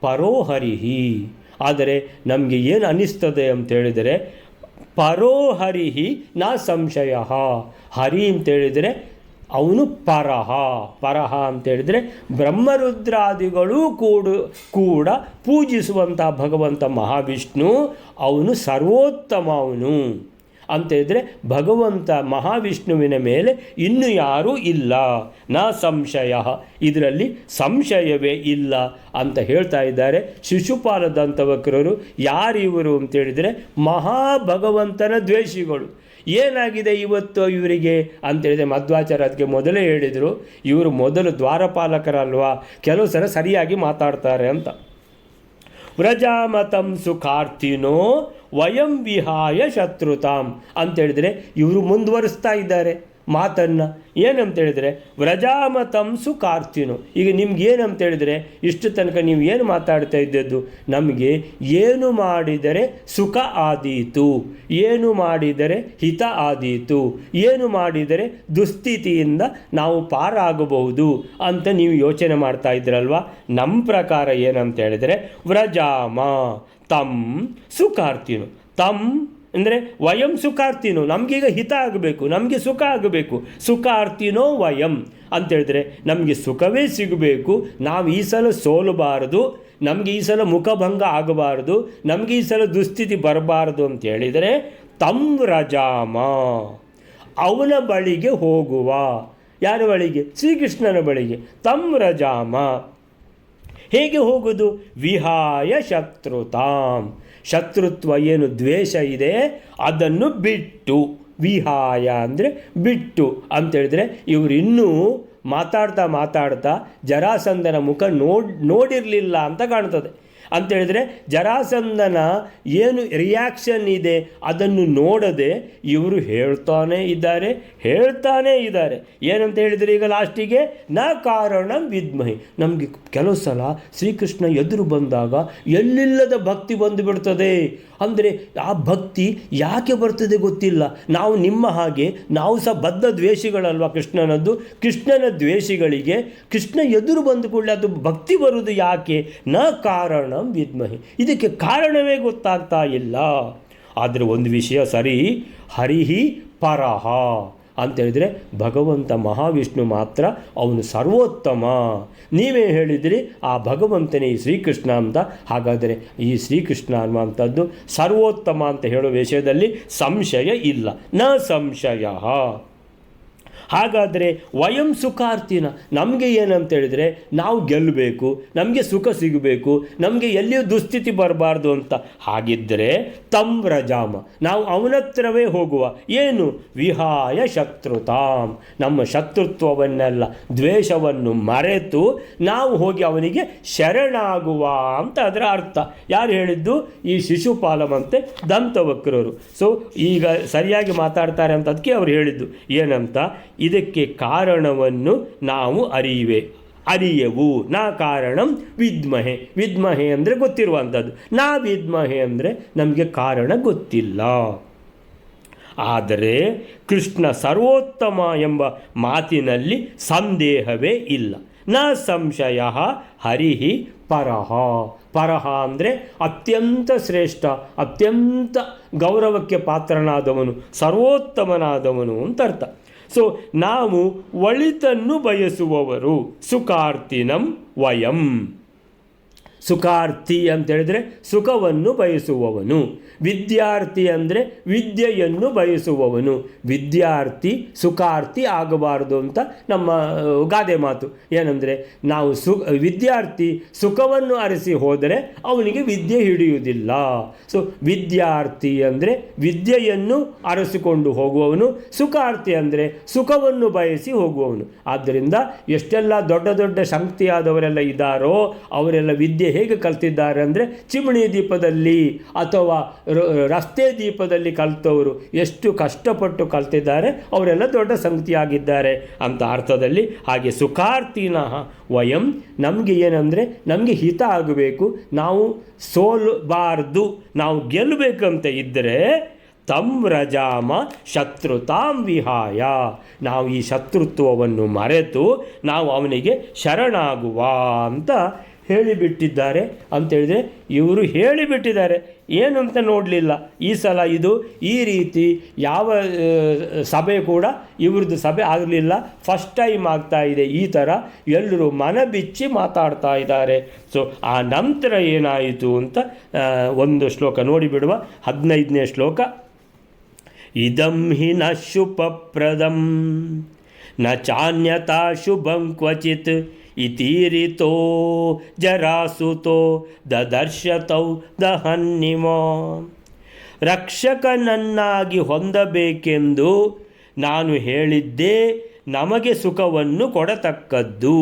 ಪರೋಹರಿಹಿ. ಆದರೆ ನಮಗೆ ಏನು ಅನ್ನಿಸ್ತದೆ ಅಂತೇಳಿದರೆ, ಪರೋಹರಿಹಿ ನ ಸಂಶಯ. ಹರಿ ಅಂತೇಳಿದರೆ ಅವನು ಪರಹ ಅಂತೇಳಿದರೆ ಬ್ರಹ್ಮರುದ್ರಾದಿಗಳು ಕೂಡ ಪೂಜಿಸುವಂಥ ಭಗವಂತ ಮಹಾವಿಷ್ಣು, ಅವನು ಸರ್ವೋತ್ತಮ. ಅವನು ಅಂತೇಳಿದರೆ ಭಗವಂತ ಮಹಾವಿಷ್ಣುವಿನ ಮೇಲೆ ಇನ್ನು ಯಾರೂ ಇಲ್ಲ. ನ ಸಂಶಯ, ಇದರಲ್ಲಿ ಸಂಶಯವೇ ಇಲ್ಲ ಅಂತ ಹೇಳ್ತಾ ಇದ್ದಾರೆ ಶಿಶುಪಾಲ ದಂತವಕ್ರರು. ಯಾರಿವರು ಅಂತೇಳಿದರೆ ಮಹಾಭಗವಂತನ ದ್ವೇಷಿಗಳು. ಏನಾಗಿದೆ ಇವತ್ತು ಇವರಿಗೆ ಅಂತೇಳಿದರೆ, ಮಧ್ವಾಚಾರ್ಯ ಅದಕ್ಕೆ ಮೊದಲೇ ಹೇಳಿದರು, ಇವರು ಮೊದಲು ದ್ವಾರಪಾಲಕರಲ್ವಾ, ಕೆಲವು ಸಲ ಸರಿಯಾಗಿ ಮಾತಾಡ್ತಾರೆ ಅಂತ. ವ್ರಜಾಮತಂ ಸುಖಾರ್ಥಿನೋ ವಯಂ ವಿಹಾಯ ಶತ್ರುತಾಂ ಅಂತೇಳಿದರೆ ಇವರು ಮುಂದುವರಿಸ್ತಾ ಇದ್ದಾರೆ ಮಾತನ್ನು. ಏನಂತೇಳಿದರೆ, ವ್ರಜಾಮತಂ ಸುಖಾರ್ಥಿನೋ. ಈಗ ನಿಮ್ಗೆ ಏನಂತೇಳಿದರೆ, ಇಷ್ಟು ತನಕ ನೀವು ಏನು ಮಾತಾಡ್ತಾ ಇದ್ದದ್ದು, ನಮಗೆ ಏನು ಮಾಡಿದರೆ ಸುಖ ಆದೀತು, ಏನು ಮಾಡಿದರೆ ಹಿತ ಆದೀತು, ಏನು ಮಾಡಿದರೆ ದುಸ್ಥಿತಿಯಿಂದ ನಾವು ಪಾರಾಗಬಹುದು ಅಂತ ನೀವು ಯೋಚನೆ ಮಾಡ್ತಾ ಇದ್ರಲ್ವ. ನಮ್ಮ ಪ್ರಕಾರ ಏನಂತೇಳಿದರೆ, ವ್ರಜಾಮ ತಂ ಸುಖಾರ್ಥಿನೋ. ತಂ ಅಂದರೆ ವಯಂ ಸುಖಾರ್ಥಿನೋ, ನಮಗೀಗ ಹಿತ ಆಗಬೇಕು, ನಮಗೆ ಸುಖ ಆಗಬೇಕು. ಸುಖಾರ್ಥಿನೋ ವಯಂ ಅಂತೇಳಿದ್ರೆ ನಮಗೆ ಸುಖವೇ ಸಿಗಬೇಕು, ನಾವು ಈ ಸಲ ಸೋಲಬಾರದು, ನಮಗೆ ಈ ಸಲ ಮುಖಭಂಗ ಆಗಬಾರದು, ನಮಗೆ ಈ ಸಲ ದುಸ್ಥಿತಿ ಬರಬಾರದು ಅಂತ ಹೇಳಿದರೆ ತಂ ವ್ರಜಾಮ, ಅವನ ಬಳಿಗೆ ಹೋಗುವ. ಯಾರ ಬಳಿಗೆ? ಶ್ರೀಕೃಷ್ಣನ ಬಳಿಗೆ. ತಂ ವ್ರಜಾಮ. ಹೇಗೆ ಹೋಗೋದು? ವಿಹಾಯ ಶತ್ರುತಾಂ. ಶತ್ರುತ್ವ ಏನು ದ್ವೇಷ ಇದೆ ಅದನ್ನು ಬಿಟ್ಟು. ವಿಹಾಯ ಅಂದರೆ ಬಿಟ್ಟು ಅಂತೇಳಿದರೆ, ಇವರು ಇನ್ನೂ ಮಾತಾಡ್ತಾ ಜರಾಸಂಧನ ಮುಖ ನೋಡಿರಲಿಲ್ಲ ಅಂತ ಕಾಣ್ತದೆ. ಅಂತೇಳಿದರೆ ಜರಾಸಂಧನ ಏನು ರಿಯಾಕ್ಷನ್ ಇದೆ ಅದನ್ನು ನೋಡದೆ ಇವರು ಹೇಳ್ತಾನೇ ಇದ್ದಾರೆ. ಏನಂತ ಹೇಳಿದರೆ, ಈಗ ಲಾಸ್ಟಿಗೆ ನ ಕಾರಣ ವಿದ್ಮಹಿ. ನಮಗೆ ಕೆಲವು ಸಲ ಶ್ರೀಕೃಷ್ಣ ಎದುರು ಬಂದಾಗ ಎಲ್ಲಿಲ್ಲದ ಭಕ್ತಿ ಬಂದುಬಿಡ್ತದೆ. ಅಂದರೆ ಆ ಭಕ್ತಿ ಯಾಕೆ ಬರ್ತದೆ ಗೊತ್ತಿಲ್ಲ. ನಾವು ನಿಮ್ಮ ಹಾಗೆ ನಾವು ಸಹ ಬದ್ಧ ದ್ವೇಷಿಗಳಲ್ವ ಕೃಷ್ಣನದ್ದು. ಕೃಷ್ಣನ ದ್ವೇಷಿಗಳಿಗೆ ಕೃಷ್ಣ ಎದುರು ಬಂದು ಕೂಡಲೇ ಅದು ಭಕ್ತಿ ಬರುವುದು ಯಾಕೆ? ನ ಕಾರಣ ವಿದ್ಮಹಿ. ಇದಕ್ಕೆ ಕಾರಣವೇ ಗೊತ್ತಾಗ್ತಾ ಇಲ್ಲ. ಆದರೆ ಒಂದು ವಿಷಯ ಸರಿ, ಹರಿಹಿ ಪರಹ ಅಂತೇಳಿದರೆ ಭಗವಂತ ಮಹಾವಿಷ್ಣು ಮಾತ್ರ ಅವನು ಸರ್ವೋತ್ತಮ. ನೀವೇ ಹೇಳಿದಿರಿ ಆ ಭಗವಂತನೇ ಈ ಶ್ರೀಕೃಷ್ಣ ಅಂತ. ಹಾಗಾದರೆ ಈ ಶ್ರೀಕೃಷ್ಣ ಅನ್ನುವಂಥದ್ದು ಸರ್ವೋತ್ತಮ ಅಂತ ಹೇಳುವ ವಿಷಯದಲ್ಲಿ ಸಂಶಯ ಇಲ್ಲ. ನ ಸಂಶಯ. ಹಾಗಾದರೆ ವಯಂ ಸುಖಾರ್ತಿನ, ನಮಗೆ ಏನಂತೇಳಿದರೆ ನಾವು ಗೆಲ್ಲಬೇಕು, ನಮಗೆ ಸುಖ ಸಿಗಬೇಕು, ನಮಗೆ ಎಲ್ಲಿಯೂ ದುಸ್ಥಿತಿ ಬರಬಾರ್ದು ಅಂತ. ಹಾಗಿದ್ದರೆ ತಂ ವ್ರಜಾಮ, ನಾವು ಅವನತ್ರವೇ ಹೋಗುವ. ಏನು? ವಿಹಾಯ ಶತ್ರುತಾಂ, ನಮ್ಮ ಶತ್ರುತ್ವವನ್ನೆಲ್ಲ ದ್ವೇಷವನ್ನು ಮರೆತು ನಾವು ಹೋಗಿ ಅವನಿಗೆ ಶರಣಾಗುವ ಅಂತ ಅದರ ಅರ್ಥ. ಯಾರು ಹೇಳಿದ್ದು? ಈ ಶಿಶುಪಾಲವಂತೆ ದಂತವಕ್ರರು. ಸೊ ಈಗ ಸರಿಯಾಗಿ ಮಾತಾಡ್ತಾರೆ ಅಂತ ಅದಕ್ಕೆ ಅವರು ಹೇಳಿದ್ದು. ಏನಂತ? ಇದಕ್ಕೆ ಕಾರಣವನ್ನು ನಾವು ಅರಿಯೆವು. ನಾ ಕಾರಣಂ ವಿದ್ಮಹೆ, ವಿದ್ಮಹೆ ಅಂದರೆ ಗೊತ್ತಿರುವಂಥದ್ದು, ನಾ ವಿದ್ಮಹೆ ಅಂದರೆ ನಮಗೆ ಕಾರಣ ಗೊತ್ತಿಲ್ಲ. ಆದರೆ ಕೃಷ್ಣ ಸರ್ವೋತ್ತಮ ಎಂಬ ಮಾತಿನಲ್ಲಿ ಸಂದೇಹವೇ ಇಲ್ಲ. ನ ಸಂಶಯ ಹರಿಹಿ ಪರಹ. ಪರಹ ಅಂದರೆ ಅತ್ಯಂತ ಶ್ರೇಷ್ಠ, ಅತ್ಯಂತ ಗೌರವಕ್ಕೆ ಪಾತ್ರನಾದವನು, ಸರ್ವೋತ್ತಮನಾದವನು ಅಂತ ಅರ್ಥ. ಸೊ ನಾವು ಒಳಿತನ್ನು ಬಯಸುವವರು. ಸುಖಾರ್ತಿನಂ ವಯಂ. ಸುಖಾರ್ಥಿ ಅಂತೇಳಿದರೆ ಸುಖವನ್ನು ಬಯಸುವವನು. ವಿದ್ಯಾರ್ಥಿ ಅಂದರೆ ವಿದ್ಯೆಯನ್ನು ಬಯಸುವವನು. ವಿದ್ಯಾರ್ಥಿ ಸುಖಾರ್ಥಿ ಆಗಬಾರದು ಅಂತ ನಮ್ಮ ಗಾದೆ ಮಾತು. ಏನಂದರೆ ನಾವು ವಿದ್ಯಾರ್ಥಿ ಸುಖವನ್ನು ಅರಸಿ ಹೋದರೆ ಅವನಿಗೆ ವಿದ್ಯೆ ಹಿಡಿಯುವುದಿಲ್ಲ. ಸೊ ವಿದ್ಯಾರ್ಥಿ ಅಂದರೆ ವಿದ್ಯೆಯನ್ನು ಅರಸಿಕೊಂಡು ಹೋಗುವವನು, ಸುಖಾರ್ಥಿ ಅಂದರೆ ಸುಖವನ್ನು ಬಯಸಿ ಹೋಗುವವನು. ಆದ್ದರಿಂದ ಎಷ್ಟೆಲ್ಲ ದೊಡ್ಡ ದೊಡ್ಡ ಶಕ್ತಿಯಾದವರೆಲ್ಲ ಇದ್ದಾರೋ ಅವರೆಲ್ಲ ವಿದ್ಯೆ ಹೇಗೆ ಕಲ್ತಿದ್ದಾರೆ ಅಂದರೆ ಚಿಮಣಿ ದೀಪದಲ್ಲಿ ಅಥವಾ ರಸ್ತೆ ದೀಪದಲ್ಲಿ ಕಲಿತವರು ಎಷ್ಟು ಕಷ್ಟಪಟ್ಟು ಕಲ್ತಿದ್ದಾರೆ, ಅವರೆಲ್ಲ ದೊಡ್ಡ ಸಂಗತಿಯಾಗಿದ್ದಾರೆ ಅಂತ ಅರ್ಥದಲ್ಲಿ. ಹಾಗೆ ಸುಖಾರ್ಥಿನಃ ವಯಂ, ನಮಗೆ ಏನಂದರೆ ನಮಗೆ ಹಿತ ಆಗಬೇಕು, ನಾವು ಸೋಲಬಾರ್ದು, ನಾವು ಗೆಲ್ಲಬೇಕಂತ ಇದ್ದರೆ ತಂ ವ್ರಜಾಮ ಶತ್ರುತಾಂ ವಿಹಾಯ, ನಾವು ಈ ಶತ್ರುತ್ವವನ್ನು ಮರೆತು ನಾವು ಅವನಿಗೆ ಶರಣಾಗುವ ಅಂತ ಹೇಳಿಬಿಟ್ಟಿದ್ದಾರೆ. ಅಂತೇಳಿದರೆ ಇವರು ಹೇಳಿಬಿಟ್ಟಿದ್ದಾರೆ, ಏನು ಅಂತ ನೋಡಲಿಲ್ಲ ಈ ಸಲ. ಇದು ಈ ರೀತಿ ಯಾವ ಸಭೆ ಕೂಡ ಇವ್ರದ್ದು ಸಭೆ ಆಗಲಿಲ್ಲ, ಫಸ್ಟ್ ಟೈಮ್ ಆಗ್ತಾ ಇದೆ ಈ ಥರ. ಎಲ್ಲರೂ ಮನ ಬಿಚ್ಚಿ ಮಾತಾಡ್ತಾ ಇದ್ದಾರೆ. ಸೊ ಆ ನಂತರ ಏನಾಯಿತು ಅಂತ ಒಂದು ಶ್ಲೋಕ ನೋಡಿಬಿಡುವ. 15ನೇ ಶ್ಲೋಕ. ಇದಂ ಹಿ ನ ಶುಭಪ್ರದಂ ನ ಚಾನ್ಯತಾ ಶುಭಂ ಕ್ವಚಿತ್ ಇತೀರಿತೋ ಜರಾಸುತೋ ದದರ್ಶತೌ ದಹನ್ನಿಮ. ರಕ್ಷಕನನ್ನಾಗಿ ಹೊಂದಬೇಕೆಂದು ನಾನು ಹೇಳಿದ್ದೇ ನಮಗೆ ಸುಖವನ್ನು ಕೊಡತಕ್ಕದ್ದು.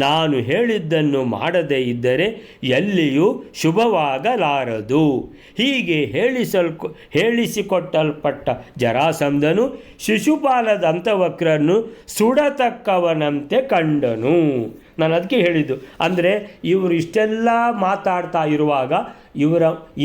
ನಾನು ಹೇಳಿದ್ದನ್ನು ಮಾಡದೇ ಇದ್ದರೆ ಎಲ್ಲಿಯೂ ಶುಭವಾಗಲಾರದು. ಹೀಗೆ ಹೇಳಿಸಿಕೊಟ್ಟಲ್ಪಟ್ಟ ಜರಾಸಂಧನು ಶಿಶುಪಾಲದಂತವಕ್ರನ್ನು ಸುಡತಕ್ಕವನಂತೆ ಕಂಡನು. ನಾನು ಅದಕ್ಕೆ ಹೇಳಿದ್ದು, ಅಂದರೆ ಇವರು ಇಷ್ಟೆಲ್ಲ ಮಾತಾಡ್ತಾ ಇರುವಾಗ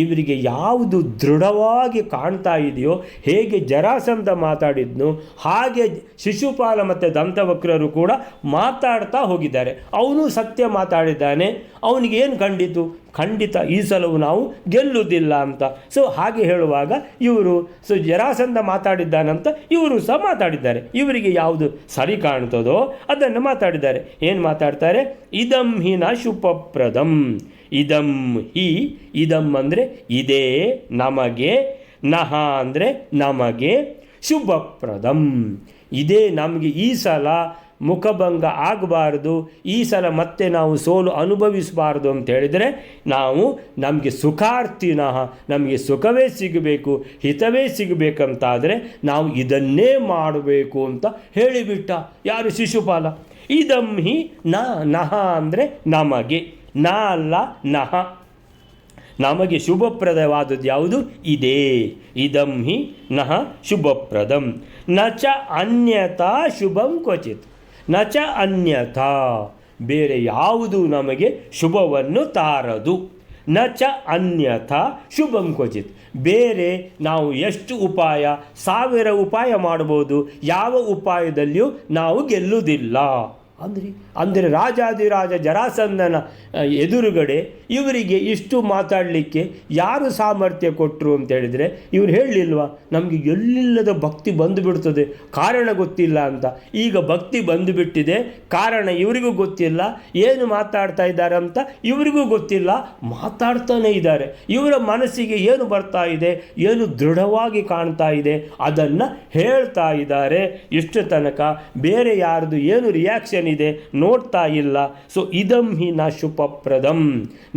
ಇವರಿಗೆ ಯಾವುದು ದೃಢವಾಗಿ ಕಾಣ್ತಾ ಇದೆಯೋ, ಹೇಗೆ ಜರಾಸಂಧ ಮಾತಾಡಿದ್ನು ಹಾಗೆ ಶಿಶುಪಾಲ ಮತ್ತು ದಂತವಕ್ರರು ಕೂಡ ಮಾತಾಡ್ತಾ ಹೋಗಿದ್ದಾರೆ. ಅವನು ಸತ್ಯ ಮಾತಾಡಿದ್ದಾನೆ, ಅವನಿಗೆ ಏನು ಕಂಡಿತು? ಖಂಡಿತ ಈ ಸಲವು ನಾವು ಗೆಲ್ಲುವುದಿಲ್ಲ ಅಂತ. ಸೊ ಹಾಗೆ ಹೇಳುವಾಗ ಇವರು ಜರಾಸಂಧ ಮಾತಾಡಿದ್ದಾನಂತ ಇವರು ಸಹ ಮಾತಾಡಿದ್ದಾರೆ. ಇವರಿಗೆ ಯಾವುದು ಸರಿ ಕಾಣ್ತದೋ ಅದನ್ನು ಮಾತಾಡಿದ್ದಾರೆ. ಏನು ಮಾತಾಡ್ತಾರೆ? ಇದಂ ಹಿ ನ ಶುಭಪ್ರದಂ. ಇದಂ ಹಿ, ಇದಂ ಅಂದರೆ ಇದೇ, ನಮಗೆ, ನಹ ಅಂದರೆ ನಮಗೆ, ಶುಭಪ್ರದಂ ಇದೇ ನಮಗೆ. ಈ ಸಲ ಮುಖಭಂಗ ಆಗಬಾರ್ದು, ಈ ಸಲ ಮತ್ತೆ ನಾವು ಸೋಲು ಅನುಭವಿಸಬಾರ್ದು ಅಂತ ಹೇಳಿದರೆ ನಮಗೆ ಸುಖಾರ್ಥಿನಃ, ನಮಗೆ ಸುಖವೇ ಸಿಗಬೇಕು, ಹಿತವೇ ಸಿಗಬೇಕಂತಾದರೆ ನಾವು ಇದನ್ನೇ ಮಾಡಬೇಕು ಅಂತ ಹೇಳಿಬಿಟ್ಟ. ಯಾರು? ಶಿಶುಪಾಲ. ಇದಂ ಹಿ ನಹ ಅಂದರೆ ನಮಗೆ, ನ ಅಲ್ಲ ನಹ. ನಮಗೆ ಶುಭಪ್ರದವಾದದ್ದು ಯಾವುದು? ಇದೇ. ಇದಂ ಹಿ ನಹ ಶುಭಪ್ರದಂ ನ ಚ ಅನ್ಯಥಾ ಶುಭಂ ಕ್ವಚಿತ್. ನ ಚ ಅನ್ಯಥಾ, ಬೇರೆ ಯಾವುದು ನಮಗೆ ಶುಭವನ್ನು ತಾರದು. ನ ಚ ಅನ್ಯಥಾ ಶುಭಂ ಕ್ವಚಿತ್, ಬೇರೆ ನಾವು ಎಷ್ಟು ಉಪಾಯ, 1000 ಉಪಾಯ ಮಾಡ್ಬೋದು, ಯಾವ ಉಪಾಯದಲ್ಲಿಯೂ ನಾವು ಗೆಲ್ಲುವುದಿಲ್ಲ. ಅಂದರೆ ರಾಜಾದಿರಾಜ ಜರಾಸಂಧನ ಎದುರುಗಡೆ ಇವರಿಗೆ ಇಷ್ಟು ಮಾತಾಡಲಿಕ್ಕೆ ಯಾರು ಸಾಮರ್ಥ್ಯ ಕೊಟ್ಟರು ಅಂತ ಹೇಳಿದರೆ ಇವ್ರು ಹೇಳಲಿಲ್ವಾ, ನಮಗೆ ಎಲ್ಲಿಲ್ಲದ ಭಕ್ತಿ ಬಂದುಬಿಡ್ತದೆ, ಕಾರಣ ಗೊತ್ತಿಲ್ಲ ಅಂತ. ಈಗ ಭಕ್ತಿ ಬಂದುಬಿಟ್ಟಿದೆ, ಕಾರಣ ಇವರಿಗೂ ಗೊತ್ತಿಲ್ಲ, ಏನು ಮಾತಾಡ್ತಾ ಇದ್ದಾರೆ ಅಂತ ಇವರಿಗೂ ಗೊತ್ತಿಲ್ಲ, ಮಾತಾಡ್ತಾನೇ ಇದ್ದಾರೆ. ಇವರ ಮನಸ್ಸಿಗೆ ಏನು ಬರ್ತಾ ಇದೆ, ಏನು ದೃಢವಾಗಿ ಕಾಣ್ತಾ ಇದೆ ಅದನ್ನು ಹೇಳ್ತಾ ಇದ್ದಾರೆ. ಇಷ್ಟು ತನಕ ಬೇರೆ ಯಾರ್ದು ಏನು ರಿಯಾಕ್ಷನ್ ಇದೆ ನೋಡ್ತಾ ಇಲ್ಲ. ಸೊ ಇದಂ ಹಿ ನ ಶುಭಪ್ರದಂ,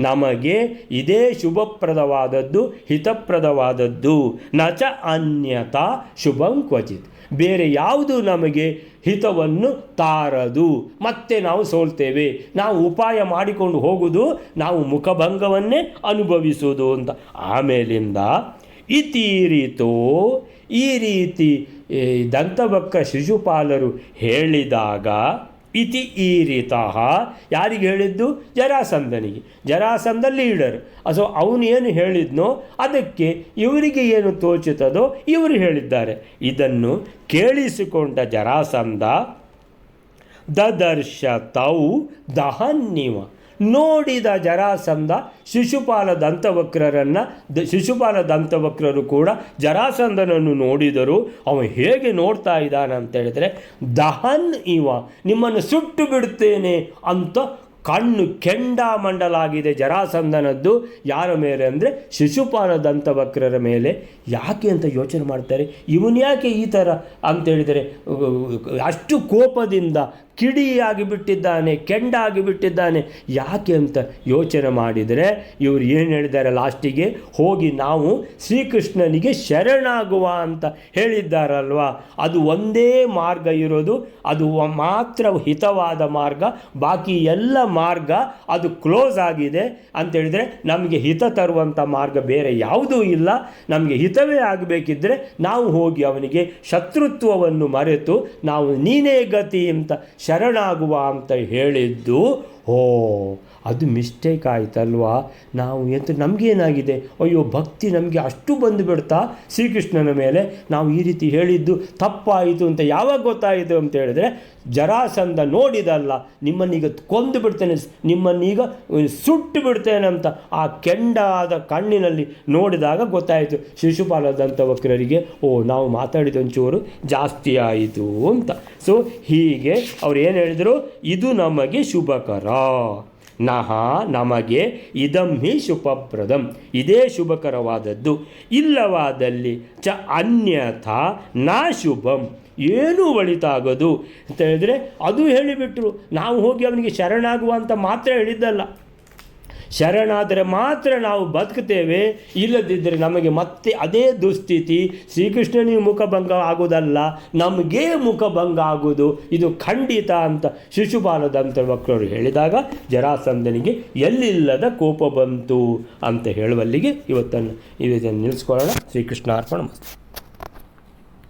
ನಮಗೆ ಇದೇ ಶುಭಪ್ರದವಾದದ್ದು, ಹಿತಪ್ರದವಾದದ್ದು. ನ ಚ ಅನ್ಯತಾ ಶುಭಂ ಕ್ವಚಿತ್, ಬೇರೆ ಯಾವುದು ನಮಗೆ ಹಿತವನ್ನು ತಾರದು. ಮತ್ತೆ ನಾವು ಸೋಲ್ತೇವೆ, ನಾವು ಉಪಾಯ ಮಾಡಿಕೊಂಡು ಹೋಗುವುದು, ನಾವು ಮುಖಭಂಗವನ್ನೇ ಅನುಭವಿಸುವುದು ಅಂತ. ಆಮೇಲಿಂದ ಇತೀರಿತೋ, ಈ ರೀತಿ ದಂತವಕ್ರ ಶಿಶುಪಾಲರು ಹೇಳಿದಾಗ, ಇತಿ ಈರಿತಃ ಯಾರಿಗೆ ಹೇಳಿದ್ದು? ಜರಾಸಂಧನಿಗೆ. ಜರಾಸಂಧ ಲೀಡರ್. ಸೊ ಅವನು ಏನು ಹೇಳಿದ್ನೋ ಅದಕ್ಕೆ ಇವರಿಗೆ ಏನು ತೋಚುತ್ತದೋ ಇವರು ಹೇಳಿದ್ದಾರೆ. ಇದನ್ನು ಕೇಳಿಸಿಕೊಂಡ ಜರಾಸಂಧ ದದರ್ಶ ತೌ ದಹನ್ನಿವ, ನೋಡಿದ ಜರಾಸಂಧ ಶಿಶುಪಾಲ ದಂತವಕ್ರರು ಕೂಡ ಜರಾಸಂಧನನ್ನು ನೋಡಿದರು. ಅವನು ಹೇಗೆ ನೋಡ್ತಾ ಇದ್ದಾನೆ ಅಂತ ಹೇಳಿದರೆ, ದಹನ್ ಇವ, ನಿಮ್ಮನ್ನು ಸುಟ್ಟು ಬಿಡುತ್ತೇನೆ ಅಂತ ಕಣ್ಣು ಕೆಂಡಾಮಂಡಲಾಗಿದೆ ಜರಾಸಂಧನದ್ದು. ಯಾರ ಮೇಲೆ ಅಂದರೆ ಶಿಶುಪಾಲ ದಂತವಕ್ರರ ಮೇಲೆ. ಯಾಕೆ ಅಂತ ಯೋಚನೆ ಮಾಡ್ತಾರೆ, ಇವನು ಯಾಕೆ ಈ ಥರ ಅಂತೇಳಿದರೆ ಅಷ್ಟು ಕೋಪದಿಂದ ಕಿಡಿಯಾಗಿ ಬಿಟ್ಟಿದ್ದಾನೆ, ಕೆಂಡಾಗಿ ಬಿಟ್ಟಿದ್ದಾನೆ, ಯಾಕೆ ಅಂತ ಯೋಚನೆ ಮಾಡಿದರೆ ಇವರು ಏನು ಹೇಳಿದ್ದಾರೆ ಲಾಸ್ಟಿಗೆ, ಹೋಗಿ ನಾವು ಶ್ರೀಕೃಷ್ಣನಿಗೆ ಶರಣಾಗುವ ಅಂತ ಹೇಳಿದ್ದಾರಲ್ವ, ಅದು ಒಂದೇ ಮಾರ್ಗ ಇರೋದು, ಅದು ಮಾತ್ರ ಹಿತವಾದ ಮಾರ್ಗ, ಬಾಕಿ ಎಲ್ಲ ಮಾರ್ಗ ಅದು ಕ್ಲೋಸ್ ಆಗಿದೆ ಅಂತೇಳಿದರೆ ನಮಗೆ ಹಿತ ತರುವಂಥ ಮಾರ್ಗ ಬೇರೆ ಯಾವುದೂ ಇಲ್ಲ. ನಮಗೆ ಹಿತವೇ ಆಗಬೇಕಿದ್ದರೆ ನಾವು ಹೋಗಿ ಅವನಿಗೆ ಶತ್ರುತ್ವವನ್ನು ಮರೆತು ನಾವು ನೀನೇ ಗತಿ ಅಂತ ಶರಣಾಗುವ ಅಂತ ಹೇಳಿದ್ದು. ಅದು ಮಿಸ್ಟೇಕ್ ಆಯ್ತಲ್ವಾ. ನಾವು ನಮಗೇನಾಗಿದೆ, ಅಯ್ಯೋ ಭಕ್ತಿ ನಮಗೆ ಅಷ್ಟು ಬಂದುಬಿಡ್ತಾ ಶ್ರೀಕೃಷ್ಣನ ಮೇಲೆ, ನಾವು ಈ ರೀತಿ ಹೇಳಿದ್ದು ತಪ್ಪಾಯಿತು ಅಂತ ಯಾವಾಗ ಗೊತ್ತಾಯಿತು ಅಂತ ಹೇಳಿದ್ರೆ, ಜರಾಸಂಧ ನೋಡಿದಲ್ಲ, ನಿಮ್ಮನ್ನೀಗ ಕೊಂದು ಬಿಡ್ತೇನೆ, ನಿಮ್ಮನ್ನೀಗ ಸುಟ್ಟು ಬಿಡ್ತೇನೆ ಅಂತ ಆ ಕೆಂಡಾದ ಕಣ್ಣಿನಲ್ಲಿ ನೋಡಿದಾಗ ಗೊತ್ತಾಯಿತು ಶಿಶುಪಾಲ ದಂತವಕ್ರರಿಗೆ, ನಾವು ಮಾತಾಡಿದ ಒಂಚೂರು ಜಾಸ್ತಿ ಆಯಿತು ಅಂತ. ಸೊ ಹೀಗೆ ಅವ್ರು ಏನು ಹೇಳಿದರು, ಇದು ನಮಗೆ ಶುಭಕರ, ನಹ ನಮಗೆ, ಇದಂ ಹಿ ಶುಭಪ್ರದಂ, ಇದೇ ಶುಭಕರವಾದದ್ದು, ಇಲ್ಲವಾದಲ್ಲಿ ಚ ಅನ್ಯಥಾ ನಾ ಶುಭಂ, ಏನೂ ಒಳಿತಾಗೋದು ಅಂತ ಹೇಳಿದರೆ ಅದು ಹೇಳಿಬಿಟ್ರು. ನಾವು ಹೋಗಿ ಅವನಿಗೆ ಶರಣಾಗುವ ಅಂತ ಮಾತ್ರ ಹೇಳಿದ್ದಲ್ಲ, ಶರಣಾದರೆ ಮಾತ್ರ ನಾವು ಬದುಕ್ತೇವೆ, ಇಲ್ಲದಿದ್ದರೆ ನಮಗೆ ಮತ್ತೆ ಅದೇ ದುಸ್ಥಿತಿ, ಶ್ರೀಕೃಷ್ಣನಿಗೆ ಮುಖಭಂಗ ಆಗೋದಲ್ಲ, ನಮಗೇ ಮುಖಭಂಗ ಆಗೋದು, ಇದು ಖಂಡಿತ ಅಂತ ಶಿಶುಪಾಲ ದಂತವಕ್ರರು ಹೇಳಿದಾಗ ಜರಾಸಂಧನಿಗೆ ಎಲ್ಲಿಲ್ಲದ ಕೋಪ ಬಂತು ಅಂತ ಹೇಳುವಲ್ಲಿಗೆ ಇವತ್ತನ್ನು ನಿಲ್ಲಿಸ್ಕೊಳ್ಳೋಣ. ಶ್ರೀಕೃಷ್ಣ ಅರ್ಪಣ ಮಸ್ತು.